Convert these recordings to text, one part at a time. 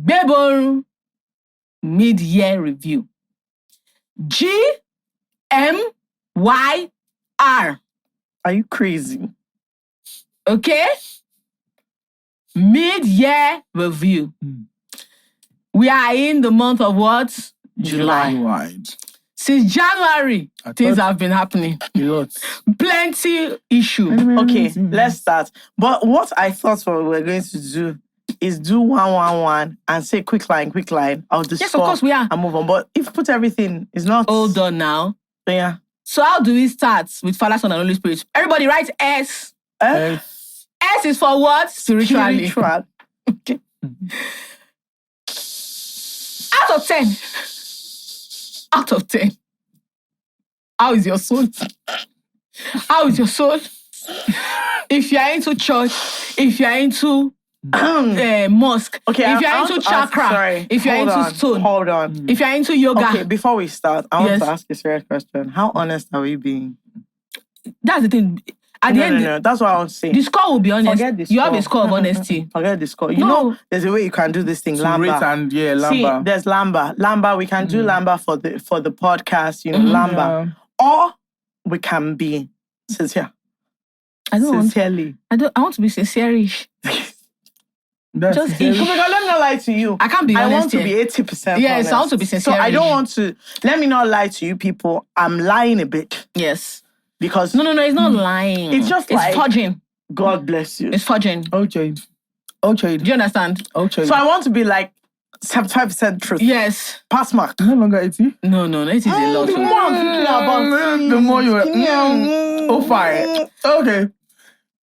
Bebor mid-year review. GMYR. Are you crazy? Okay? Mid-year review. We are in the month of what? July. Since January, things have been happening. Plenty issue. Okay, let's start. But what I thought we're going to do is do 111 and say quick line of the Yes, of course we are. And move on. But if you put everything, it's not... All done now. Yeah. So how do we start with Father, Son, and Holy Spirit? Everybody write S. S is for what? Spiritually. Spiritual. Okay. Out of 10. Out of 10. How is your soul? How is your soul? If you're into church, if you're into mosque, okay, if you're into chakra, if you're into stone, hold on. If you're into yoga. Okay, before we start, I want to ask a serious question. How honest are we being? That's the thing. At the end, no. That's what I want to say. The score will be honest. Forget the score. You have a score of honesty. Forget the score. You know, there's a way you can do this thing. Lamba. Lamba. See, there's Lamba. Lamba, we can do Lamba for the podcast, Lamba. Yeah. Or we can be sincere. Sincerely. I want to be sincere-ish. Just let me not lie to you. I can't be honest. I want to be 80% yes, honest. I want to be sincere. So I don't want to... Let me not lie to you people. I'm lying a bit. Yes. Because... No, it's not lying. It's just it's fudging. God bless you. It's fudging. Okay. Do you understand? Okay. So I want to be like 75% truth. Yes. Pass mark. No longer 80? No, 80 is a lot. The more you are... fire. Okay.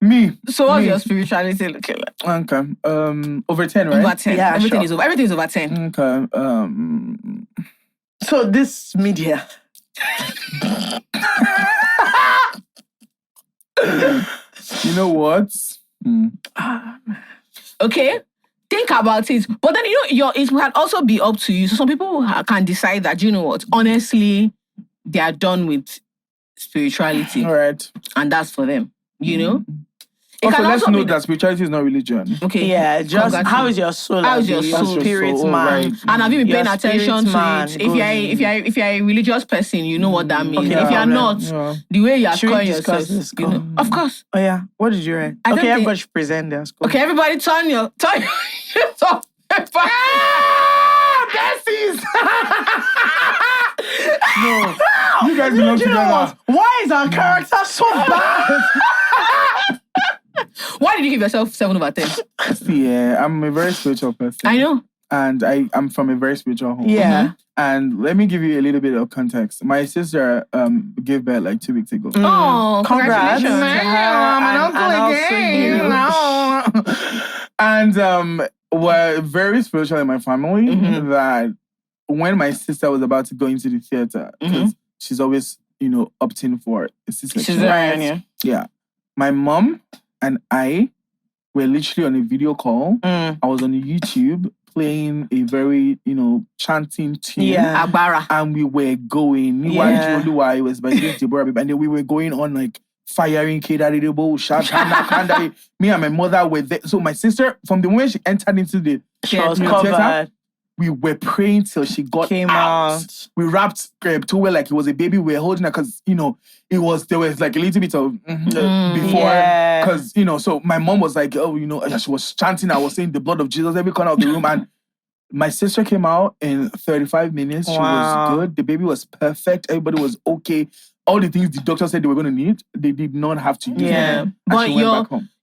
Me. So what's your spirituality looking like? Okay. Over 10, right? Over 10. Yeah, everything is over 10. Okay. So this media... You know what? Okay, think about it. But then it can also be up to you. So some people can decide that, you know what, honestly, they are done with spirituality. All right. And that's for them. You know? Also, let's note that spirituality is not religion. Okay. Yeah, just how is your soul? How is your soul? Spirit man. Right. And have you been paying attention to man it? If you're a religious person, you know what that means. Okay, if you're not, the way you are calling yourself, you know, of course. Oh yeah. What did you write? Okay, everybody should present their score. Okay, everybody turn your top paper. Bessies! No. You guys belong together. Why is our character so bad? Why did you give yourself 7 over 10? Yeah, I'm a very spiritual person. I know. And I'm from a very spiritual home. Yeah. And let me give you a little bit of context. My sister gave birth like 2 weeks ago. Oh, congrats. And we're very spiritual in my family that when my sister was about to go into the theater, because she's always, opting for a cesarean. Yeah. My mom and I were literally on a video call. I was on YouTube playing a very, chanting tune. Yeah. Agbara. And we were going. Yeah. It was by Deborah. And then we were going on like firing Kedarebo, Shakanda. Me and my mother were there. So my sister, from the moment she entered into the theater, we were praying till she came out. We wrapped towel like it was a baby. We were holding her because, there was like a little bit of before. Because, so my mom was like, she was chanting. I was saying the blood of Jesus every corner of the room. And my sister came out in 35 minutes. She was good. The baby was perfect. Everybody was okay. All the things the doctor said they were going to need, they did not have to use them. But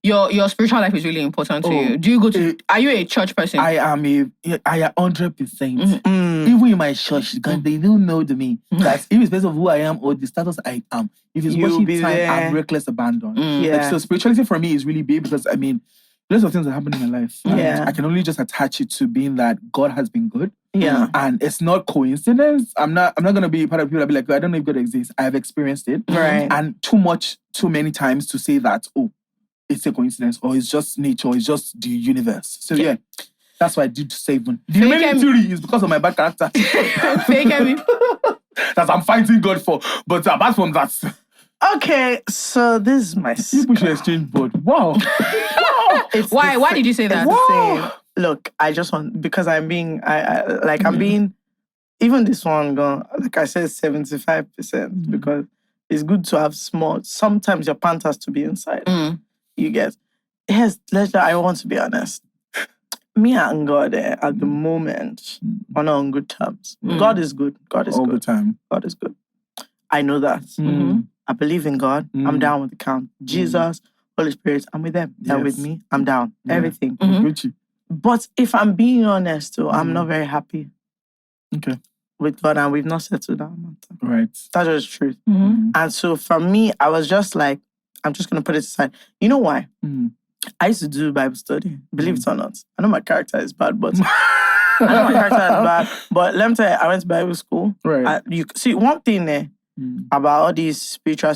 your spiritual life is really important to you. Do you go to... Are you a church person? I am 100%. Even in my church, they don't know me. That irrespective of who I am or the status I am, if it's worship time, I'm reckless abandon. So spirituality for me is really big because, lots of things that happen in my life. I can only just attach it to being that God has been good. Yeah. And it's not coincidence. I'm not gonna be part of people that be like, I don't know if God exists. I have experienced it. Right. And too many times to say that, it's a coincidence or it's just nature, or it's just the universe. So yeah. That's why I did 7. The remaining 3 is because of my bad character. Fake me. That I'm fighting God for. But apart from that. Okay, so this is my People should exchange board. Wow. Why did you say that? look, I just want, because I'm being, I'm being, even this one, like I said, 75%, because it's good to have small, sometimes your pant has to be inside. You get, yes, I want to be honest. Me and God at the moment are not on good terms. God is good. God is all good. the time. God is good. I know that. I believe in God. I'm down with the count. Jesus, Holy Spirit, I'm with them. They're with me. I'm down. Everything. Gucci. But if I'm being honest, too, I'm not very happy. Okay. With God, and we've not settled down. Right. That's just the truth. And so for me, I was just like, I'm just going to put it aside. You know why? I used to do Bible study, believe it or not. I know my character is bad, but But let me tell you, I went to Bible school. Right. You see, one thing about all these spiritual,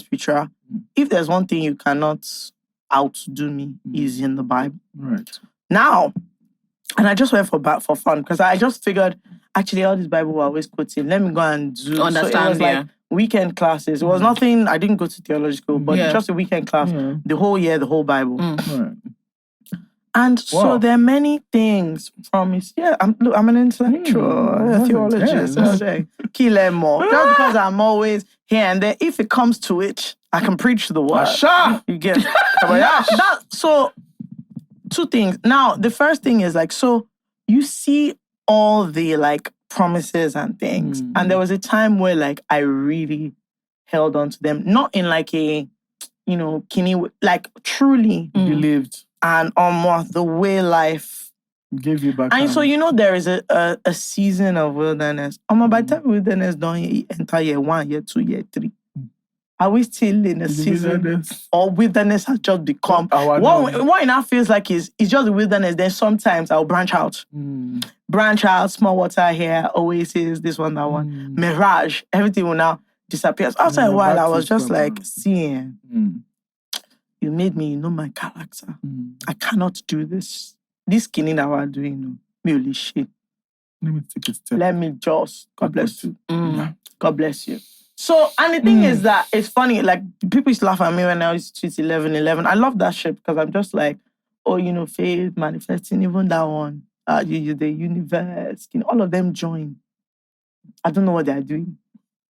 if there's one thing you cannot outdo me, is in the Bible. Right. Now, and I just went for fun, because I just figured, actually, all these Bible were always quoting. Let me go and do. Understand, so it was like weekend classes. It was nothing, I didn't go to theology school, but just a weekend class. The whole year, the whole Bible. Right. And so there are many things from it. Yeah, I'm an intellectual, a theologist. Kill more. Just because I'm always here and there, if it comes to it, I can preach the word. You get so 2 things. Now, the first thing is like, so you see all the like promises and things. And there was a time where like I really held on to them. Not in like a, like truly believed. And the way life gave you back. And so there is a season of wilderness. By the time wilderness don't enter year 1, year 2, year 3. Are we still in a season? Or wilderness has just become what it now feels like is just the wilderness. Then sometimes I'll branch out. Branch out, small water here, oasis, this one, that one. Mirage. Everything will now disappear. After a while, I was just like, seeing. You made me know my character. I cannot do this. This skinny that we're doing, me shit. Let me take a step. Let me just. God bless you. God bless you. So, and the thing is that it's funny, like, people used to laugh at me when I used to tweet 11:11. I love that shit because I'm just like, faith, manifesting, even that one. The universe, all of them join. I don't know what they're doing.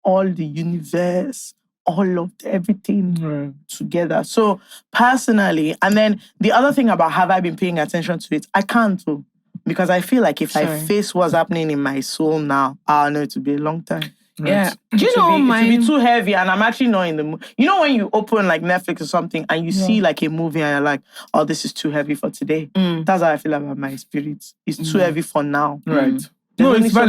All the universe, all of everything together. So personally, and then the other thing about have I been paying attention to it, I can't too. Because I feel like if I face what's happening in my soul now, I'll know it to be a long time. Yeah. Do you know it to be too heavy and I'm actually not in the mood. You know when you open like Netflix or something and you see like a movie and you're like, oh, this is too heavy for today. That's how I feel about my spirit. It's too heavy for now. Right. There's only so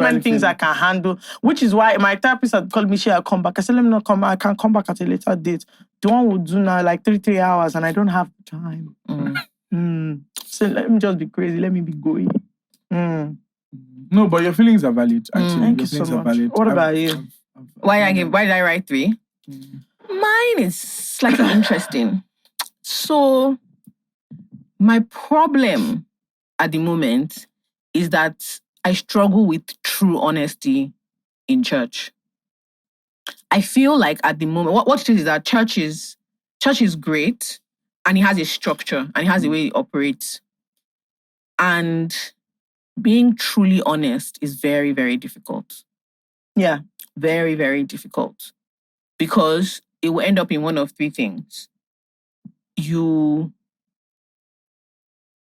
many things I can handle, which is why my therapist had called me, I'll come back. I said, let me not come back. I can come back at a later date. The one would do now like 3 hours and I don't have time. So let me just be crazy. Let me be going. No, but your feelings are valid, actually. Thank you so much. What about you? Why did I write 3? Mine is slightly interesting. So, my problem at the moment is that I struggle with true honesty in church. I feel like at the moment, what it is that church is great and it has a structure and it has a way it operates. And being truly honest is very, very difficult. Yeah. Very, very difficult. Because it will end up in one of 3 things. You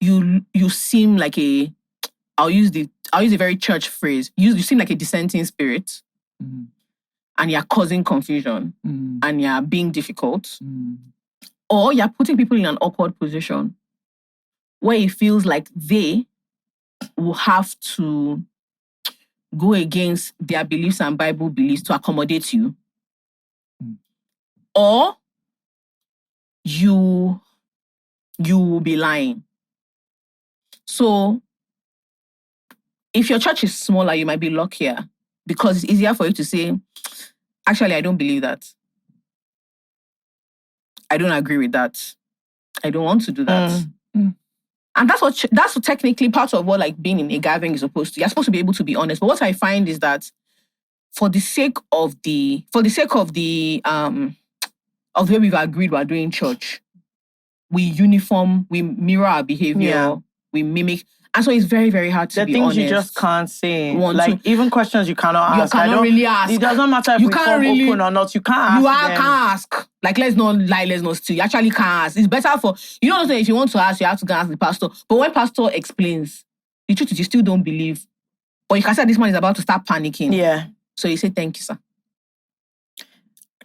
seem like I'll use a very church phrase. You seem like a dissenting spirit. And you're causing confusion. And you're being difficult. Or you're putting people in an awkward position where it feels like they will have to go against their beliefs and Bible beliefs to accommodate you. Or you will be lying. So, if your church is smaller, you might be luckier because it's easier for you to say, actually, I don't believe that. I don't agree with that. I don't want to do that. And that's what technically part of what like being in a gathering is supposed to. You're supposed to be able to be honest. But what I find is that for the sake of the way we've agreed we're doing church, we mirror our behavior we mimic. And so it's very, very hard to be honest. The things you just can't say. Want like, to- even questions you cannot ask. You cannot really ask. It doesn't matter if You we can't form really- open or not. You can't ask You them. can't ask. Like, let's not lie, let's not steal. You actually can't ask. It's better for, you know what I'm saying? If you want to ask, you have to go ask the pastor. But when pastor explains, the truth is you still don't believe. But you can say this man is about to start panicking. Yeah. So you say, thank you, sir.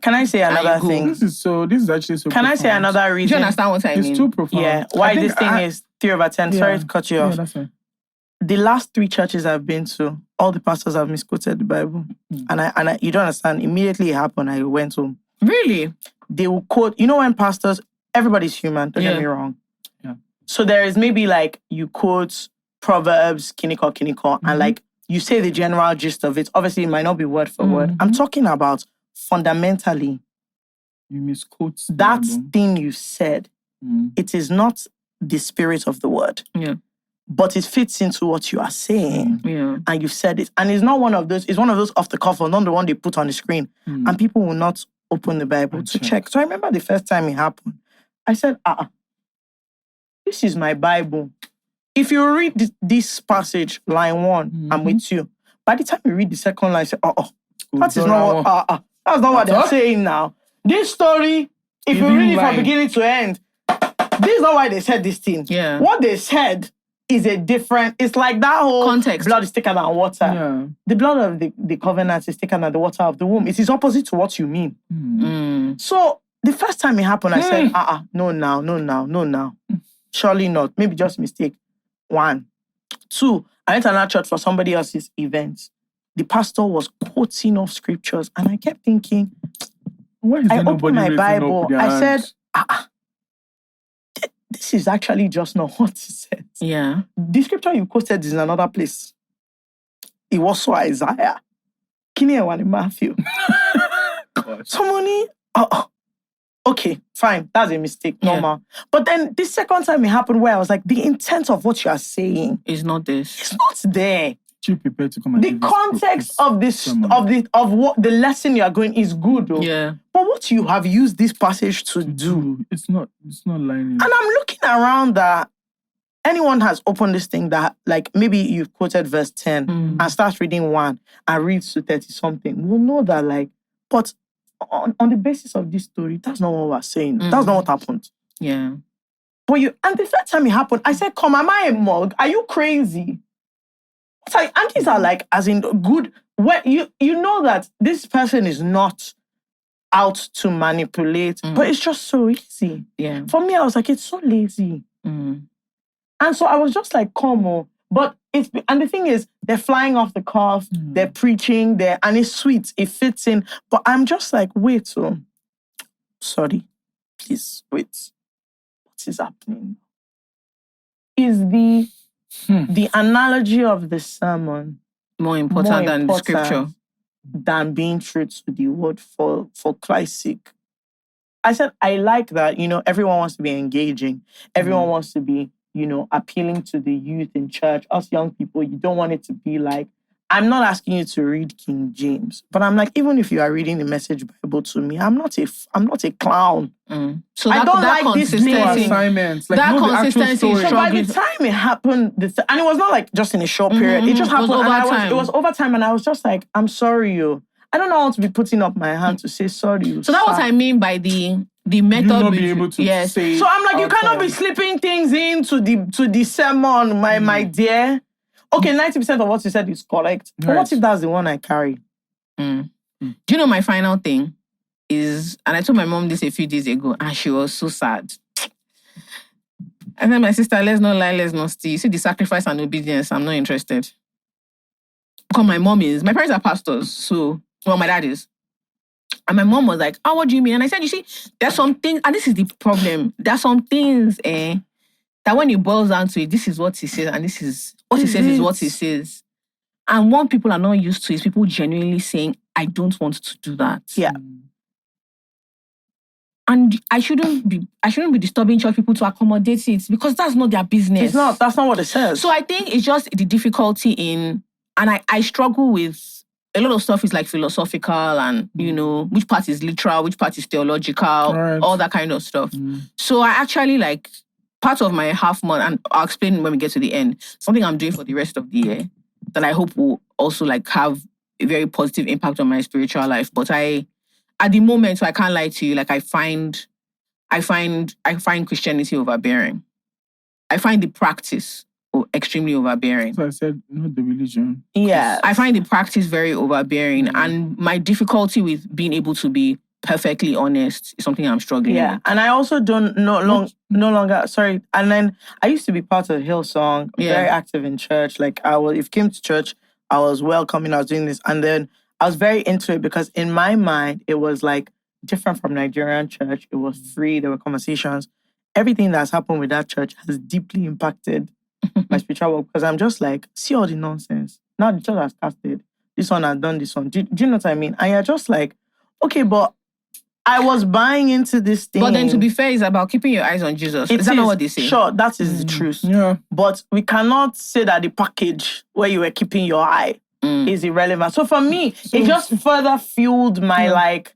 Can I say another you go. thing? This is actually so Can I say profound. another Do reason? you understand what I mean? It's too profound. Yeah. I Why think this thing is 3 over 10. Yeah. Sorry to cut you Yeah, off. that's fine. The last 3 churches I've been to, all the pastors have misquoted the Bible. And I you don't understand. Immediately it happened, I went home. Really? They will quote, you know when pastors, everybody's human, don't get Yeah. me wrong. Yeah. So there is maybe like you quote Proverbs, kiniko, and like you say the general gist of it. Obviously, it might not be word for word. I'm talking about fundamentally You misquote the that Bible. thing you said. It is not the spirit of the word, Yeah. but it fits into what you are saying. Yeah. And you've said it. And it's not one of those, it's one of those off the cuff or not the one they put on the screen. And people will not open the Bible to check. So I remember the first time it happened. I said, this is my Bible. If you read this passage, line 1, I'm with you. By the time you read the second line, you say, that is not what, that's not what they're saying now. This story, if you read it from beginning to end, this is not why they said this thing. Yeah. What they said is a different, it's like that whole Context. blood is thicker than water. Yeah. The blood of the covenant is thicker than the water of the womb. It is opposite to what you mean. So the first time it happened, I said, no now. Surely not. Maybe just mistake. 1. 2, I went to another church for somebody else's event. The pastor was quoting off scriptures, and I kept thinking, Why is I there opened nobody my raising up Bible. their I said, hands? this is actually just not what it says. Yeah. The scripture you quoted is in another place. It was so Isaiah. Kini one in Matthew. Somebody, okay, fine. That's a mistake. Normal. But then the second time it happened where I was like, the intent of what you are saying It's not this. is not there. You prepared to come and The give this context of this sermon. of what the lesson you are going is good, though. Yeah. But what you have used this passage to do, It's not lining. and I'm looking around that anyone has opened this thing that, like, maybe you've quoted verse 10 and starts reading 1 and reads to 30 something, will know that, like, but on the basis of this story, that's not what we're saying. That's not what happened. Yeah. But and the first time it happened, I said, come, am I a mug? Are you crazy? And these are like, as in good, where you know that this person is not out to manipulate, but it's just so easy. Yeah. For me, I was like, it's so lazy. And so I was just like, come on. But and the thing is, they're flying off the cuff, they're preaching, and it's sweet, it fits in. But I'm just like, wait, sorry, please, wait. What is happening? Is the analogy of the sermon More important than the scripture. than being true to the word for Christ's sake? I said, I like that, everyone wants to be engaging. Everyone wants to be, appealing to the youth in church. Us young people, you don't want it to be like, I'm not asking you to read King James, but I'm like, even if you are reading the Message Bible to me, I'm not a clown. So I don't like this consistency. assignments. Like, That know the actual consistency story. is So by the time it happened, and it was not like just in a short period. It just happened. It was over time. It was over time, and I was just like, I'm sorry, you. I don't want to be putting up my hand to say sorry. So that's what I mean by the method. You not we be use. able to Yes. say. So I'm like, you cannot be outside. slipping things into the sermon, my dear. Okay, 90% of what you said is correct. But what if that's the one I carry? Do you know my final thing is, and I told my mom this a few days ago, and she was so sad. And then my sister, let's not lie, let's not steal. You see the sacrifice and obedience, I'm not interested. Because my parents are pastors, so, well, my dad is. And my mom was like, what do you mean? And I said, you see, there's some things, and this is the problem. There are some things, that when it boils down to it, this is what he says, and this is what he says is what he says. And what people are not used to is people genuinely saying, I don't want to do that. Yeah. And I shouldn't be disturbing church people to accommodate it because that's not their business. It's not. That's not what it says. So I think it's just the difficulty in, and I struggle with a lot of stuff is like philosophical and, which part is literal, which part is theological, all that kind of stuff. So I actually part of my half month, and I'll explain when we get to the end, something I'm doing for the rest of the year that I hope will also like have a very positive impact on my spiritual life. But at the moment, so I can't lie to you, like I find Christianity overbearing. I find the practice extremely overbearing. So I said, not the religion. Yeah. I find the practice very overbearing, and my difficulty with being able to be perfectly honest is something I'm struggling with. And I also no longer, sorry. And then I used to be part of Hillsong, very active in church. Like if you came to church, I was welcoming, I was doing this. And then I was very into it because in my mind, it was like different from Nigerian church. It was free, there were conversations. Everything that's happened with that church has deeply impacted my spiritual work because I'm just like, see all the nonsense. Now the church has casted. This one has done this one. Do you know what I mean? And you're just like, okay, but I was buying into this thing. But then to be fair, it's about keeping your eyes on Jesus. Is that not what they say? Sure, that is the truth. Yeah. But we cannot say that the package where you were keeping your eye is irrelevant. So for me, it just further fueled my like,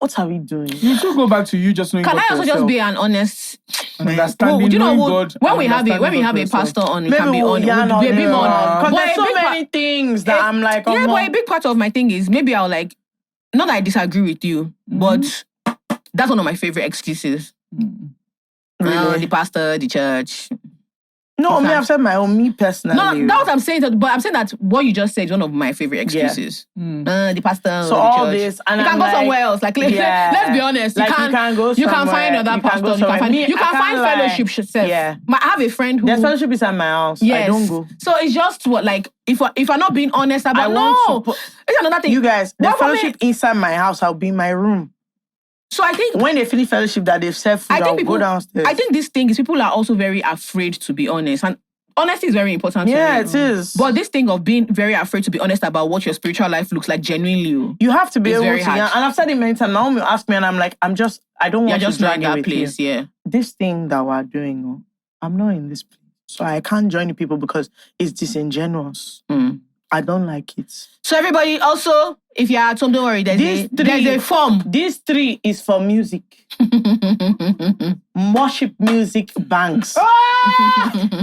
what are we doing? You should go back to you just knowing Can God I also yourself. just be an honest... Understanding, you know, knowing God, when we have understanding a pastor on, we Maybe can be we'll on. yarn We'll be a bit more because But there's a so big many things that I'm like, yeah, but a big part of my thing is maybe I'll like, not that I disagree with you, but that's one of my favorite excuses. Really? The pastor, the church. No, I've said my own, me personally. No, that's what I'm saying. But I'm saying that what you just said is one of my favorite excuses. The pastor, so the all church. this, and you can I'm go like, somewhere else. Like, let's be honest. Like, you can go You can find somewhere, other you can pastors. go You can find, somewhere. you can find fellowship yourself. Yeah. I have a friend who... There's fellowship inside my house. Yes. I don't go. So it's just what, like, if I'm not being honest about... it's another thing. You guys, the What for me? fellowship inside my house, I'll be in my room. So I think... When they finish fellowship that they've served food, I'll go downstairs. I think this thing is people are also very afraid to be honest. And honesty is very important to me. Yeah, it is. But this thing of being very afraid to be honest about what your spiritual life looks like genuinely... You have to be able to... very hard. Yeah, and I've said it many times. My mom will ask me and I'm like, I don't want You're to just not in join that with place, you. yeah. This thing that we're doing, I'm not in this place. So I can't join the people because it's disingenuous. I don't like it. So everybody, also, if you're at home, don't worry, there's a form. This 3 is for music. Worship music bangs.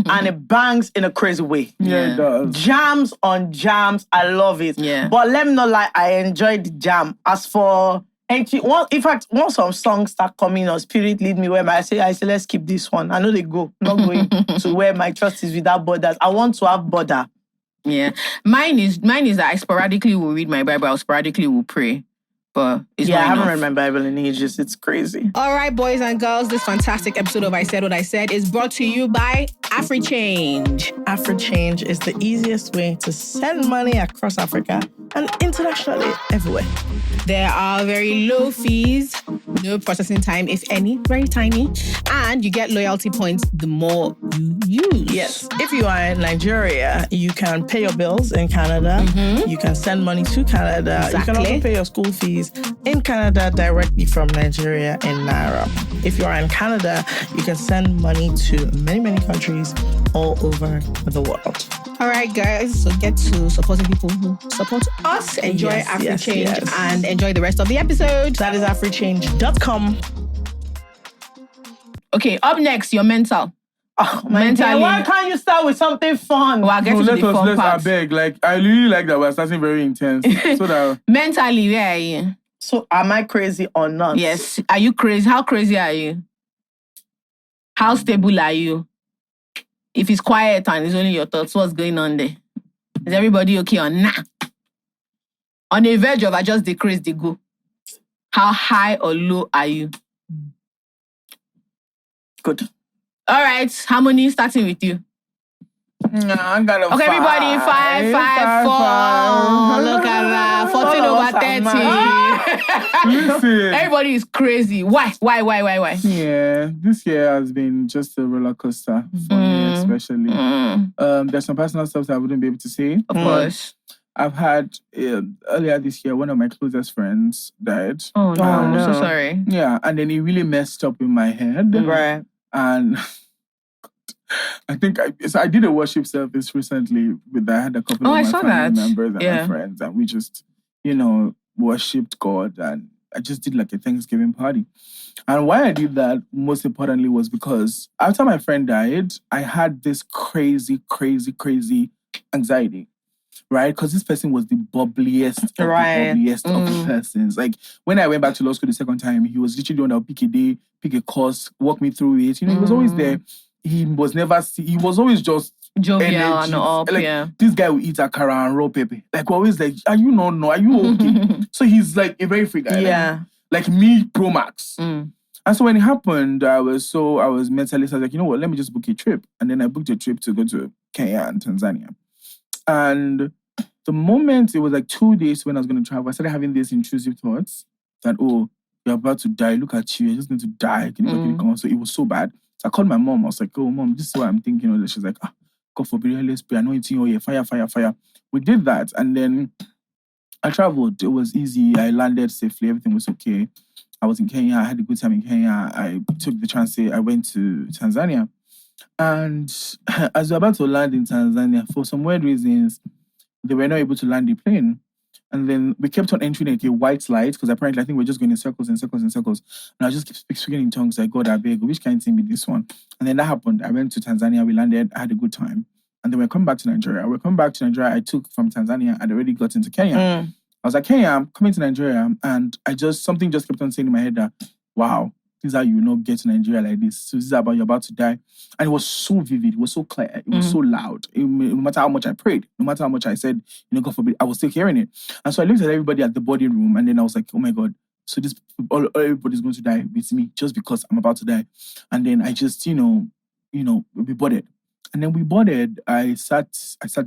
And it bangs in a crazy way. Yeah, it does. Jams on jams. I love it. Yeah. But let me not lie, I enjoyed the jam. As for... in fact, once some songs start coming or Spirit lead me where I say, let's keep this one. I know they go. I'm not going to where my trust is without borders. I want to have border. Yeah. Mine is that I sporadically will read my Bible, I sporadically will pray. But it's not I haven't enough. read my Bible in ages. It's crazy. All right, boys and girls, this fantastic episode of I Said What I Said is brought to you by AfriChange. AfriChange is the easiest way to send money across Africa and internationally everywhere. There are very low fees, no processing time, if any, very tiny, and you get loyalty points the more you use. Yes. If you are in Nigeria, you can pay your bills in Canada. You can send money to Canada. Exactly. You can also pay your school fees in Canada directly from Nigeria in Naira. If you are in Canada, you can send money to many, many countries all over the world. All right, guys, so get to supporting people who support us. Enjoy AfriChange and enjoy the rest of the episode. That is africhange.com. Okay, up next, your mental. Oh, mentally. Why can't you start with something fun? Well, I'll get to the fun part. I beg. Like, I really like that we're starting very intense. So that... Mentally, where are you? So, am I crazy or not? Yes. Are you crazy? How crazy are you? How stable are you? If it's quiet and it's only your thoughts, what's going on there? Is everybody okay or nah? On the verge of I just decrease the go. How high or low are you? Good. All right, Harmony, starting with you. I got a Okay, everybody, 5, 4. Look at that. 14 over 30. Listen. Everybody is crazy. Why? Yeah, this year has been just a roller coaster for me, especially. There's some personal stuff that I wouldn't be able to say. Of course. I've had, earlier this year, one of my closest friends died. Oh, no. I'm so sorry. Yeah, and then it really messed up in my head. Right. And I think I did a worship service recently I had a couple of my family members and my friends, and we just, worshipped God, and I just did like a Thanksgiving party. And why I did that, most importantly, was because after my friend died, I had this crazy anxiety, right? Because this person was the bubbliest of the bubbliest of the persons. Like, when I went back to law school the second time, he was literally the one that would pick a day, pick a course, walk me through it. You know, he was always there. He was always just jovial and up, like, this guy will eat akara and raw pepper. Like, we're always like, are you not know? Are you okay? So he's like a very free guy. Yeah. Like me, Pro Max. And so when it happened, I was mentally, so I was like, you know what, let me just book a trip. And then I booked a trip to go to Kenya and Tanzania. And the moment, it was like 2 days when I was going to travel, I started having these intrusive thoughts that, oh, you're about to die. Look at you. You're just going to die. Can you come on? So it was so bad. So I called my mom. I was like, oh, Mom, this is what I'm thinking. She's like, God forbid, let's pray. Anointing, oh yeah, fire. We did that. And then I traveled. It was easy. I landed safely. Everything was okay. I was in Kenya. I had a good time in Kenya. I took the transit. I went to Tanzania. And as we were about to land in Tanzania, for some weird reasons, they were not able to land the plane. And then we kept on entering like a white light, because apparently I think we're just going in circles. And I just kept speaking in tongues like, God, I beg, which kind of thing be this one? And then that happened. I went to Tanzania. We landed. I had a good time. And then we come back to Nigeria. I took from Tanzania. I'd already got into Kenya. I was like, Kenya, I'm coming to Nigeria. And something just kept on saying in my head that, wow, this is how you not get to Nigeria like this. So this is about you're about to die. And it was so vivid. It was so clear. It was so loud. No matter how much I prayed, no matter how much I said, God forbid, I was still hearing it. And so I looked at everybody at the boarding room, and then I was like, oh my God, so everybody's going to die with me just because I'm about to die. And then I just, we boarded. And then we boarded. I sat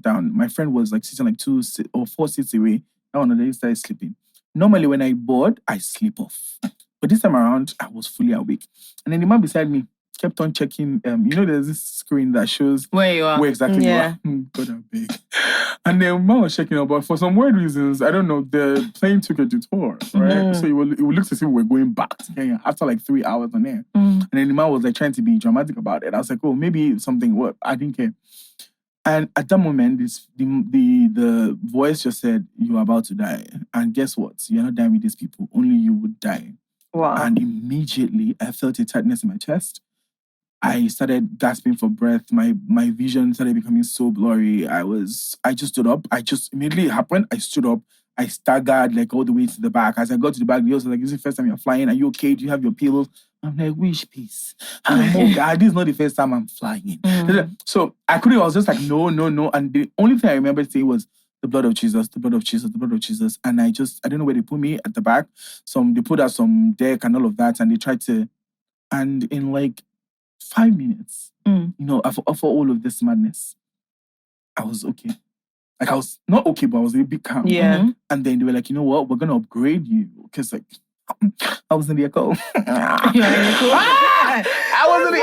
down. My friend was like sitting like 2 or 4 seats away. That one, they started sleeping. Normally when I board, I sleep off. But this time around, I was fully awake. And then the man beside me kept on checking. There's this screen that shows where you are. Where exactly you are. God, I'm big. And then man was checking out, but for some weird reasons, I don't know, the plane took a detour, right? So it would look as if we were going back to Kenya after like 3 hours on air. And then the man was like trying to be dramatic about it. I was like, oh, maybe something, what? I didn't care. And at that moment, the voice just said, you're about to die. And guess what? You're not dying with these people. Only you would die. Wow. And immediately, I felt a tightness in my chest. I started gasping for breath. My vision started becoming so blurry. I just stood up. Immediately it happened. I stood up. I staggered like all the way to the back. As I got to the back, the girls were like, this is the first time you're flying. Are you okay? Do you have your pillows? I'm like, wish peace. Oh God, this is not the first time I'm flying. So I was just like, no. And the only thing I remember saying was, the blood of Jesus, the blood of Jesus, the blood of Jesus. And I don't know where they put me at the back. They put out some deck and all of that. And they tried to, and in like 5 minutes, after all of this madness, I was okay. Like I was not okay, but I was a bit calm. Yeah. And then they were like, you know what? We're going to upgrade you. Because like, I was in the echo. I was in the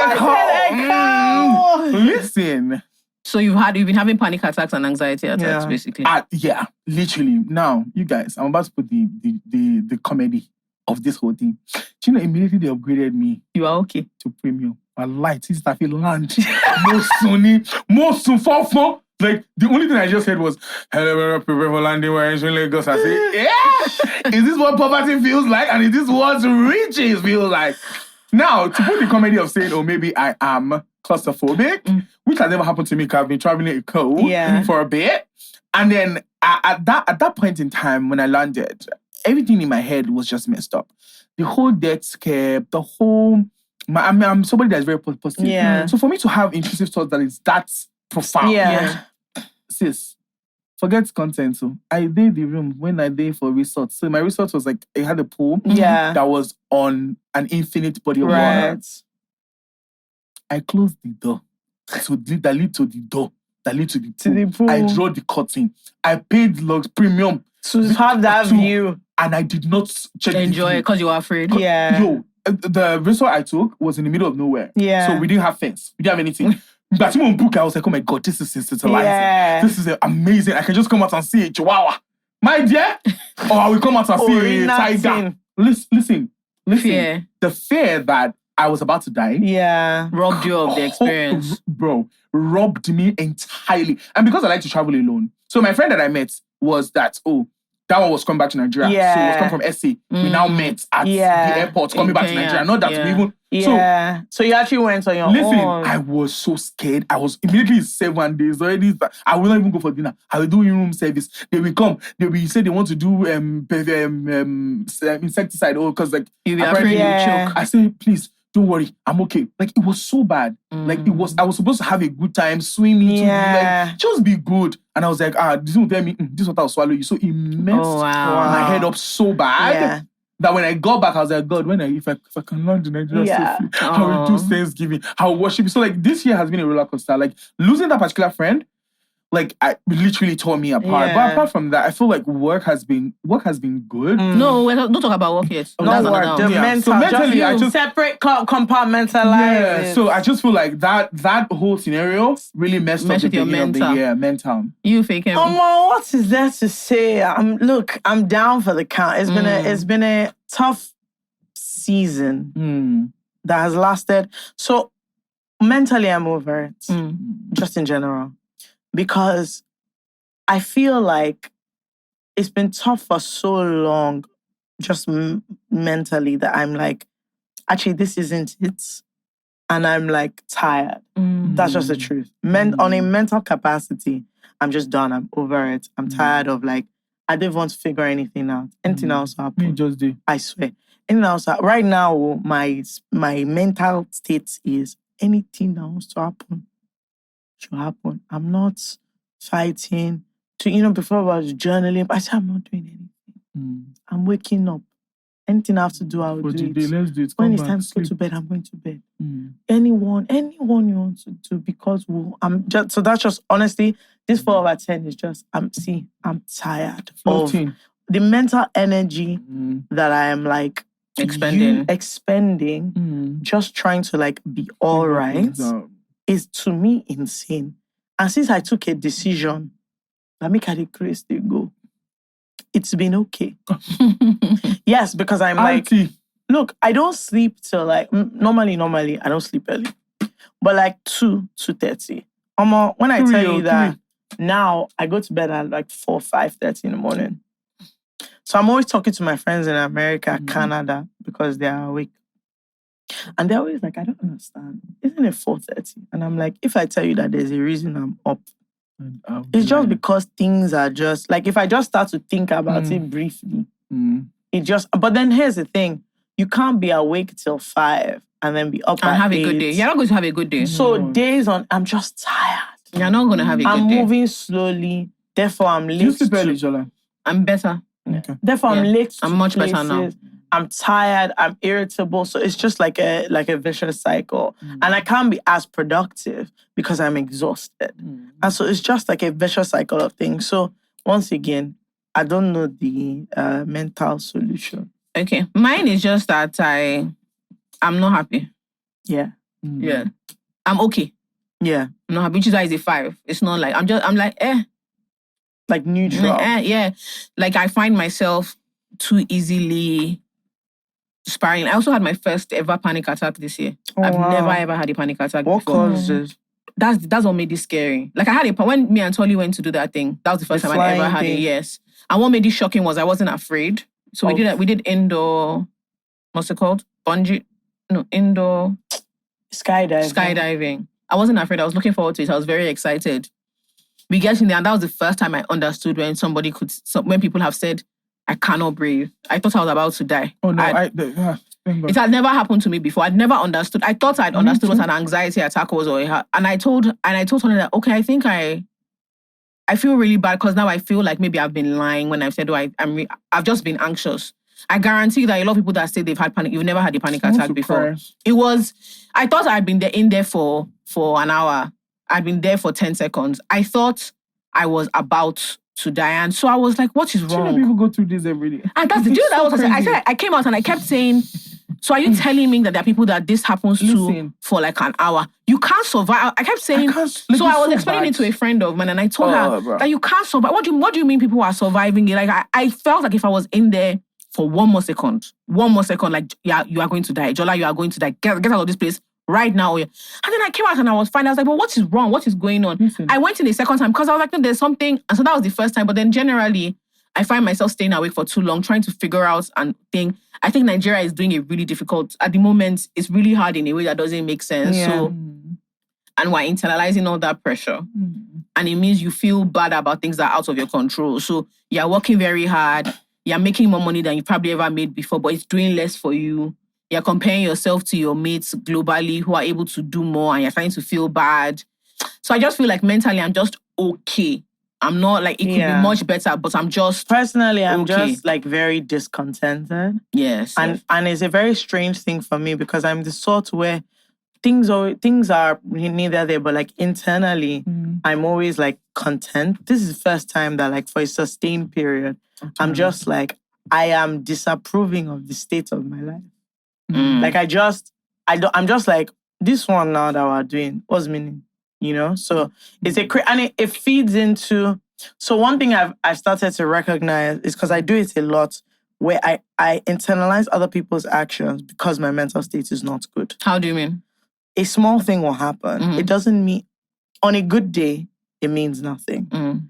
echo. Listen. So you've been having panic attacks and anxiety attacks, basically. Yeah, literally. Now, you guys, I'm about to put the comedy of this whole thing. Do you know, immediately they upgraded me. You are okay. To premium. My light is like land. More soon. Like, the only thing I just said was, hello, prepare for landing, we're entering Lagos. I said, yeah! Is this what poverty feels like? And is this what riches feel like? Now, to put the comedy of saying, oh, maybe I am claustrophobic, which has never happened to me because I've been traveling a cold for a bit. And then at that point in time when I landed, everything in my head was just messed up. The whole death scare, I'm somebody that's very positive. Yeah. So for me to have intrusive thoughts that is that profound, sis, forget content. So I did the room when I did for resort. So my resort was like, it had a pool that was on an infinite body of water. I closed the door. So that lead to the door. That lead to the pool. I drew the curtain. I paid premium to have that view. And I did not check enjoy it because you were afraid. Yeah. Yo, the resort I took was in the middle of nowhere. Yeah. So we didn't have fence. We didn't have anything. But I was like, oh my God, this is sensitizing. Yeah. This is amazing. I can just come out and see a chihuahua. My dear. Or I will come out and see a tiger. Listen. Fear. The fear that I was about to die. Yeah. Robbed you of the experience. Bro, robbed me entirely. And because I like to travel alone. So my friend that I met was that, that one was coming back to Nigeria. Yeah. So it was coming from SC. We now met at the airport, coming back to Nigeria. Not that we even... Yeah. So you actually went on your own. Listen, I was so scared. I was immediately 7 days already. I will not even go for dinner. I will do in-room service. They will come. They will say they want to do insecticide. Oh, because like... You were afraid you choke. I say, please, don't worry. I'm okay. Like, it was so bad. Like, it was... I was supposed to have a good time, swimming, like, just be good. And I was like, this won't tell me, this is what I'll swallow you. So it messed my head up so bad. Yeah. That when I got back, I was like, God, if I can learn to Nigeria safely, I will do Thanksgiving, I will worship. So like this year has been a roller coaster. Like losing that particular friend, like I literally tore me apart. But apart from that, I feel like work has been good. No, don't talk about work yet. Not work. The mental. So mentally, I just separate, compartmentalize. Yeah. So I just feel like that whole scenario really messed up the beginning of the year. Mental. You fake him. What is there to say? I'm down for the count. It's been a tough season that has lasted. So mentally, I'm over it. Just in general. Because I feel like it's been tough for so long, just mentally, that I'm like, actually, this isn't it. And I'm like tired. That's just the truth. On a mental capacity, I'm just done. I'm over it. I'm tired of like, I don't want to figure anything out. Anything else happen. Me just do. I swear. Anything else. Right now, my mental state is anything that wants to happen should happen. I'm not fighting. Before I was journaling, I said I'm not doing anything. I'm waking up. Anything I have to do, I will do it. Let's do it. When it's time to go to bed, I'm going to bed. Anyone you want to do, because so that's just, honestly, this 4 over 10 is just, I'm tired of the mental energy that I am like expending just trying to like be all right. Is to me insane. And since I took a decision that make a crazy they go, it's been okay. Yes, because I'm like, look, I don't sleep till like, normally, I don't sleep early. But like 2:30. When I tell you that now I go to bed at like 5:30 in the morning. So I'm always talking to my friends in America, Canada, because they are awake. And they're always like, I don't understand. Isn't it 4:30? And I'm like, if I tell you that there's a reason I'm up, it's just because things are just, like if I just start to think about it briefly, it just, but then here's the thing. You can't be awake till 5 and then be up and at have 8. A good day. You're not going to have a good day. So days on, I'm just tired. You're not going to have a good day. I'm moving slowly. Therefore, I'm late. You sleep early, Jola? I'm better. Okay. Therefore, I'm late. I'm much better now. I'm tired. I'm irritable. So it's just like a vicious cycle. And I can't be as productive because I'm exhausted. And so it's just like a vicious cycle of things. So once again, I don't know the mental solution. Okay. Mine is just that I'm not happy. Yeah. Yeah. I'm okay. Yeah. I'm not happy. Which is why it's a 5. It's not like, I'm like, Like neutral. Yeah. Like I find myself too easily spiraling. I also had my first ever panic attack this year. I've never ever had a panic attack before. What caused it? That's what made it scary. Like I had when me and Tolly went to do that thing. That was the first time I ever had it. Yes. And what made it shocking was I wasn't afraid. So we did indoor. What's it called? Bungee? No, indoor skydiving. I wasn't afraid. I was looking forward to it. I was very excited. We get in there, and that was the first time I understood when when people have said, I cannot breathe. I thought I was about to die. Oh, no. It had never happened to me before. I'd never understood. I thought I'd understood what an anxiety attack was. And I told someone that, okay, I think I feel really bad because now I feel like maybe I've been lying when I've said, I've just been anxious. I guarantee that a lot of people that say they've had panic, you've never had a panic attack before. I thought I'd been in there for an hour. I'd been there for 10 seconds. I thought I was about to die. And so I was like, what is wrong? People go through this every day. And that's the deal that was. I said, I came out and I kept saying, so are you telling me that there are people that this happens to for like an hour? You can't survive. I kept saying, so I was explaining it to a friend of mine and I told her that you can't survive. What do you mean people are surviving it? Like I felt like if I was in there for one more second, like, yeah, you are going to die. Jola, you are going to die. Get out of this place right now. And then I came out and I was fine. I was like, well, what is wrong? What is going on? I went in the second time because I was like, no, there's something. And so that was the first time. But then generally, I find myself staying awake for too long, trying to figure out and think. I think Nigeria is doing it really difficult. At the moment, it's really hard in a way that doesn't make sense. Yeah. So, and we're internalizing all that pressure. And it means you feel bad about things that are out of your control. So you're working very hard. You're making more money than you probably ever made before, but it's doing less for you. You're comparing yourself to your mates globally who are able to do more, and you're starting to feel bad. So I just feel like mentally I'm just okay. I'm not like, it could be much better, but I'm just... Personally, I'm just like very discontented. Yes. And it's a very strange thing for me because I'm the sort where things are neither there, but like internally, I'm always like content. This is the first time that like for a sustained period, I'm just like, I am disapproving of the state of my life. Like I'm just like, this one now that we're doing, what's meaning? You know? So it's and it feeds into, so one thing I've started to recognize is because I do it a lot, where I internalize other people's actions because my mental state is not good. How do you mean? A small thing will happen. It doesn't mean, on a good day, it means nothing.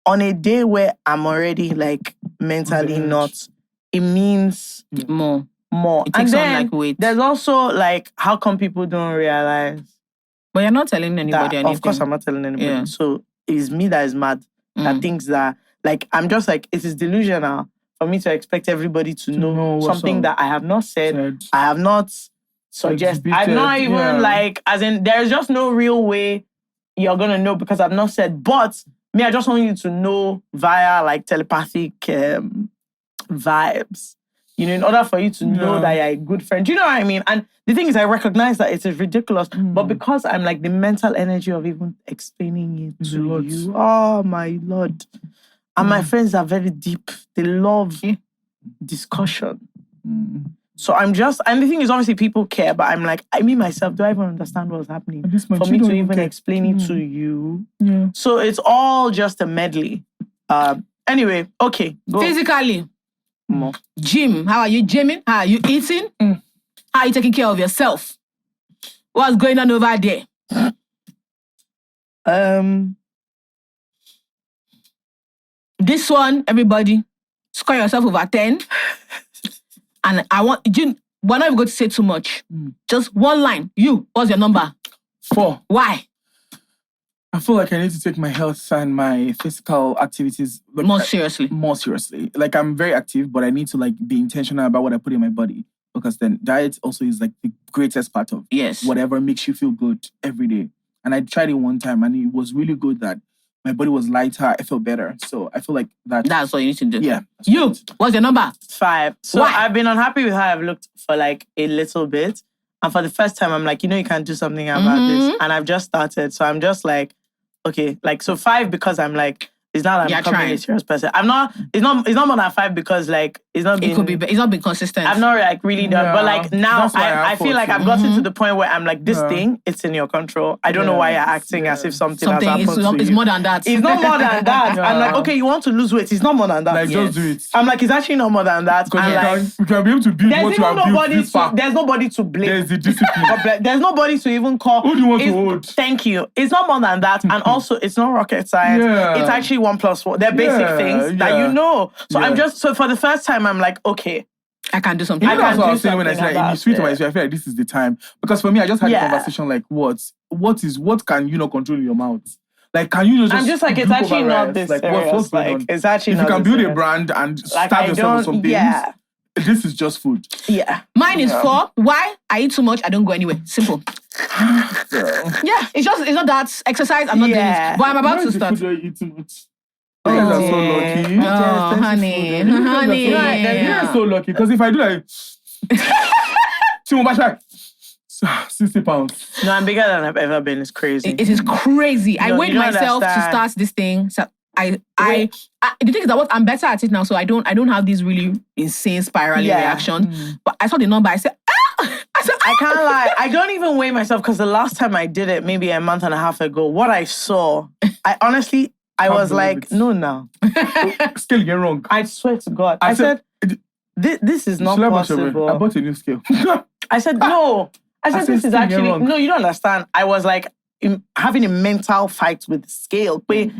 On a day where I'm already like mentally not, it means more. It takes and on then like weight. There's also like, how come people don't realize? But you're not telling anybody anything. Of course, I'm not telling anybody. Yeah. So it's me that is mad. That thinks that, like, I'm just like, it is delusional for me to expect everybody to know something that I have not said. I have not suggested. I've not even like, as in, there's just no real way you're going to know because I've not said. But me, I just want you to know via like telepathic vibes. You know, in order for you to know that you're a good friend. Do you know what I mean? And the thing is, I recognize that it is ridiculous. But because I'm like the mental energy of even explaining it to you. Oh, my Lord. And my friends are very deep. They love discussion. So I'm just, and the thing is, obviously people care, but I'm like, I mean myself, do I even understand what's happening? For me to even explain it to you. Yeah. So it's all just a medley. Anyway, okay. Go. Physically. More. Gym. How are you gymming? How are you eating? How are you taking care of yourself? What's going on over there? This one, everybody, score yourself over 10. And I want, we're not even going to say too much. Just one line. You, what's your number? 4. Why? I feel like I need to take my health and my physical activities more seriously. More seriously. Like, I'm very active, but I need to like be intentional about what I put in my body. Because then diet also is like the greatest part of whatever makes you feel good every day. And I tried it one time and it was really good that my body was lighter. I felt better. So I feel like that's what you need to do. Yeah. You, what's your number? 5. So why? I've been unhappy with how I've looked for like a little bit. And for the first time, I'm like, you know, you can't do something about this. And I've just started. So I'm just like, okay, like, so 5 because I'm like, it's not that I'm becoming a serious person. I'm not, it's not more than 5 because like, it's not been consistent. I've not like really done, but like now I feel like I've gotten to the point where I'm like, this thing, it's in your control. I don't know why you're acting as if something has happened to you. It's more than that. It's not more than that. I'm like, okay, you want to lose weight. It's not more than that. Like, just do it. I'm like, it's actually not more than that. Because you can be able to build what you have built this far. There's nobody to blame. There's the discipline. There's nobody to even call. Who do you want to hold? Thank you. It's not more than that. And also, it's not rocket science. It's actually 1 + 1. They're basic things that you know. So I'm just, so for the first time, I'm like, okay, I can do something. You know, that's what I was saying when I said, in the sweet of my spirit, I feel like this is the time. Because for me, I just had a conversation like, what can you not control in your mouth? Like, can you just... I'm just like, it's actually not this serious. What's going on? It's actually if not you can this build serious. a brand and like, start yourself with some things, this is just food. Yeah. Mine is 4. Why? I eat too much, I don't go anywhere. Simple. Yeah, it's not that exercise, I'm not doing it. But I'm about to start. You eat too much. You guys are so lucky. Oh, honey. You guys are so lucky. Because if I do like... 60 pounds. No, I'm bigger than I've ever been. It's crazy. It is crazy. I weighed myself to start this thing. So the thing is that I'm better at it now, so I don't have these really insane spiraling reactions. But I saw the number, I said, I can't lie. I don't even weigh myself because the last time I did it, maybe a month and a half ago, what I saw, I honestly, I was like, no, now. Scale get wrong. I swear to God. I said, this is not possible. I bought a new scale. I said, no. I said, this is actually, no, you don't understand. I was like having a mental fight with the scale. But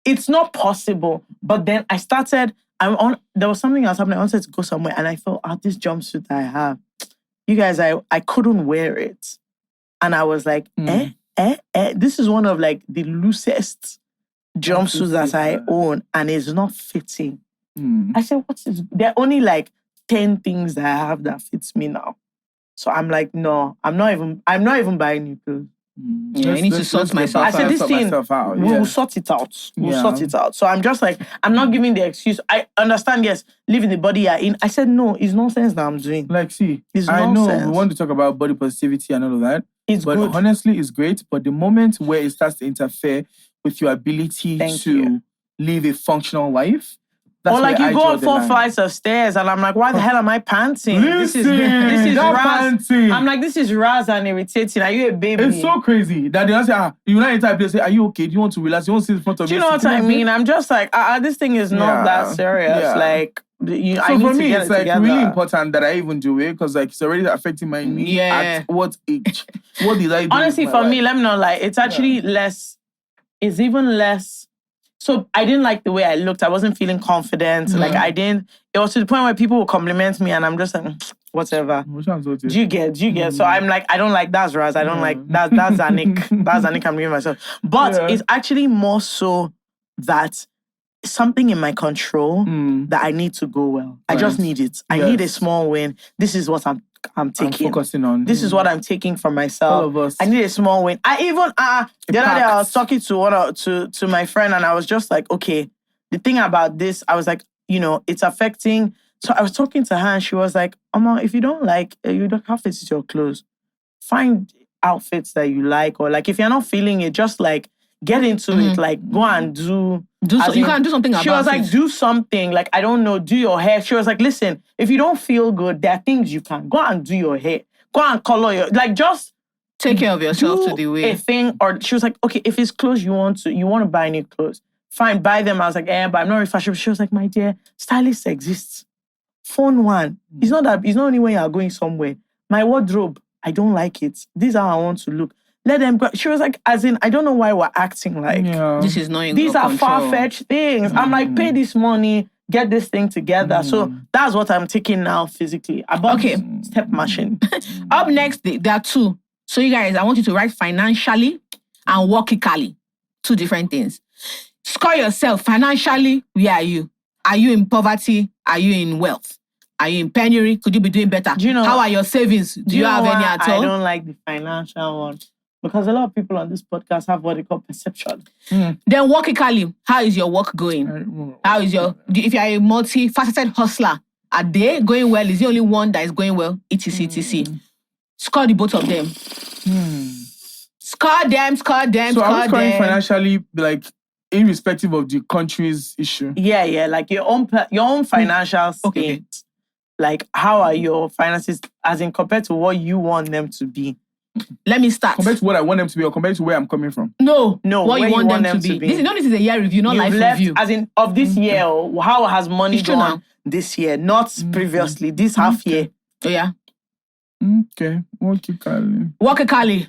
it's not possible. But then I started, there was something else happening. I wanted to go somewhere and I felt, this jumpsuit that I have, you guys, I couldn't wear it. And I was like, this is one of like the loosest jumpsuits that I own and it's not fitting. I said, there are only like 10 things that I have that fits me now. So I'm like, no, I'm not even buying new clothes. I need to sort myself out. I said, this thing, we'll sort it out. We'll sort it out. So I'm just like, I'm not giving the excuse. I understand, yes, living the body you're in. I said, no, it's nonsense that I'm doing. Like, see, it's I nonsense. know we want to talk about body positivity and all of that. But good. Honestly, it's great. But the moment where it starts to interfere with your ability to live a functional life, that's or like you go up 4 line. flights of stairs and I'm like, why the hell am I panting? Listen, this is ras. Panting. I'm like, this is ras and irritating. Are you a baby? It's so crazy that they say, you not enter a place, say, are you okay? Do you want to relax? You want to sit in front of me? Do you know what I mean? I'm just like, this thing is not that serious. Like, so for me, it's like really important that I even do it because like it's already affecting my knee. At what age? What did I do? Honestly, for me, let me not lie. It's actually less. It's even less. So I didn't like the way I looked. I wasn't feeling confident. Like I didn't. It was to the point where people would compliment me, and I'm just like, whatever. Do you get? So I'm like, I don't like that's Raz. I don't like that's Zanik. That's Zanik. I'm giving myself. But it's actually more so that something in my control that I need to go well. I just need it. I need a small win. This is what I'm taking. I'm focusing on. This is what I'm taking for myself. All of us. I need a small win. I even the other day I was talking to my friend and I was just like, okay, the thing about this, I was like, it's affecting. So I was talking to her and she was like, Oma, if you don't like, you don't have to fit your clothes. Find outfits that you like, or like if you're not feeling it, just like get into it. Like go and you can't do something about it. She was like, do something. Like, I don't know, do your hair. She was like, listen, if you don't feel good, there are things you can. Go and do your hair. Go and color your... Like, just... Take care of yourself to the way. A thing. Or she was like, okay, if it's clothes you want to buy new clothes, fine, buy them. I was like, but I'm not really fashionable. She was like, my dear, stylists exist. Phone one. It's not only when you're going somewhere. My wardrobe, I don't like it. This is how I want to look. Let them go. She was like, as in, I don't know why we're acting like this is not in these are control. far-fetched things. I'm like, pay this money, get this thing together. So that's what I'm taking now physically. About step machine. Up next, there are two. So you guys, I want you to write financially and workically. Two different things. Score yourself. Financially, where are you? Are you in poverty? Are you in wealth? Are you in penury? Could you be doing better? Do you know, how are your savings? Do you have any at all? I don't like the financial one. Because a lot of people on this podcast have what they call perception. Then workically, how is your work going? How is if you're a multifaceted hustler, are they going well? Is the only one that is going well? etc. Score the both of them. Score them. So are we scoring financially, like, irrespective of the country's issue? Yeah. Like your own financial state. Like, how are your finances, as in compared to what you want them to be? Let me start. Compared to what I want them to be or compared to where I'm coming from? No. What you want them to be. This is a year review, not life review. As in, of this year, how has money gone this year? Not previously, this half year. Oh, yeah. Okay. Workically.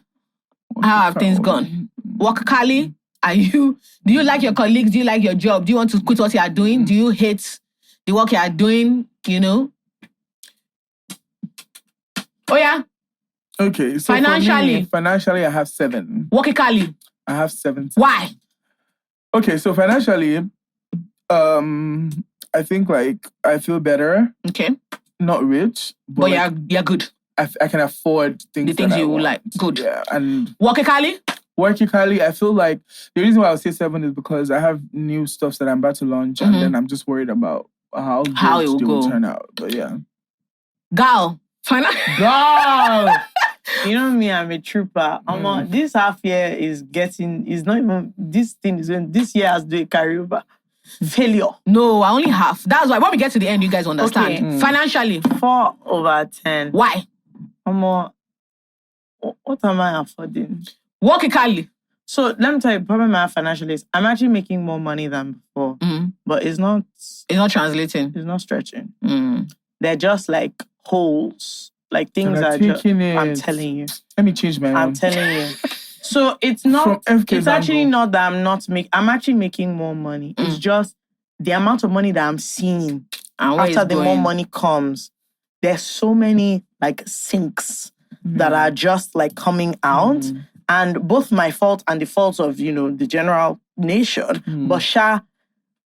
How have things gone? Workically, do you like your colleagues? Do you like your job? Do you want to quit what you are doing? Do you hate the work you are doing? Oh, yeah. Okay, so financially, I have 7. Workically, I have 7. Why? Okay, so financially, I think like I feel better. Okay. Not rich, but you're good. I can afford things. The things you would like. Good. Yeah, and workically, I feel like the reason why I would say 7 is because I have new stuff that I'm about to launch, and then I'm just worried about how it will turn out. But yeah, Girl. You know me, I'm a trooper. This half year this year has to do a carryover. Failure. No, I only half. That's why when we get to the end, you guys understand. Okay. Financially. 4/10. Why? What am I affording? Workically. So let me tell you, the problem I have financially is I'm actually making more money than before. But it's not translating. It's not stretching. They're just like holes. Like things are just, I'm telling you. Let me change my I'm telling you. So it's not, it's actually not that I'm actually making more money. It's just the amount of money that I'm seeing And where after it's the more going. money comes, there's so many like sinks that are just like coming out. And both my fault and the fault of, the general nation. But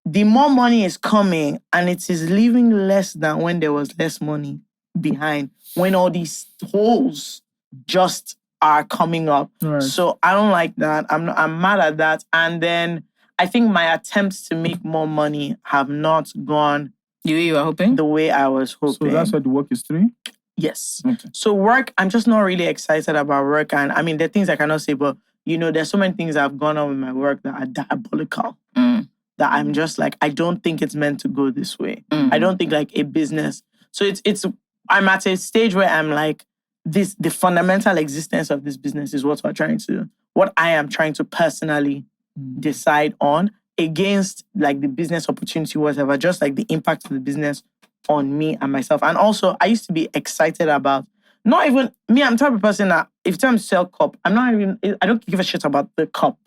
the more money is coming and it is leaving less than when there was less money behind, when all these holes just are coming up. Right. So I don't like that. I'm mad at that. And then I think my attempts to make more money have not gone The way you were hoping? the way I was hoping. So that's why the work is 3? Yes. Okay. So work, I'm just not really excited about work. And I mean, there are things I cannot say, but there's so many things that have gone on with my work that are diabolical. That I'm just like, I don't think it's meant to go this way. I don't think like a business. So I'm at a stage where I'm like, the fundamental existence of this business is what I am trying to personally decide on against like the business opportunity, whatever, just like the impact of the business on me and myself. And also, I used to be excited about, not even, me, I'm the type of person that if it's time to sell cup, I don't give a shit about the cup.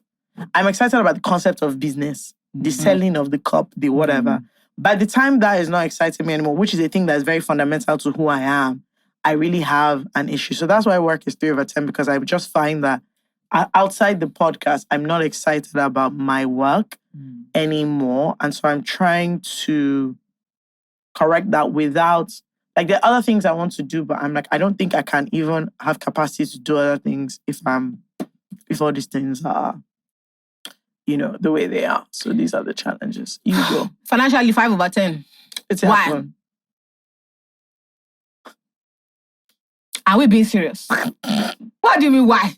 I'm excited about the concept of business, the selling of the cup, the whatever. By the time that is not exciting me anymore, which is a thing that is very fundamental to who I am, I really have an issue. So that's why work is 3/10, because I just find that outside the podcast, I'm not excited about my work anymore. And so I'm trying to correct that without, like, there are other things I want to do, but I'm like, I don't think I can even have capacity to do other things if all these things are, the way they are. So these are the challenges. You go. Financially, 5/10. It's Why? happened. Are we being serious? What do you mean, why?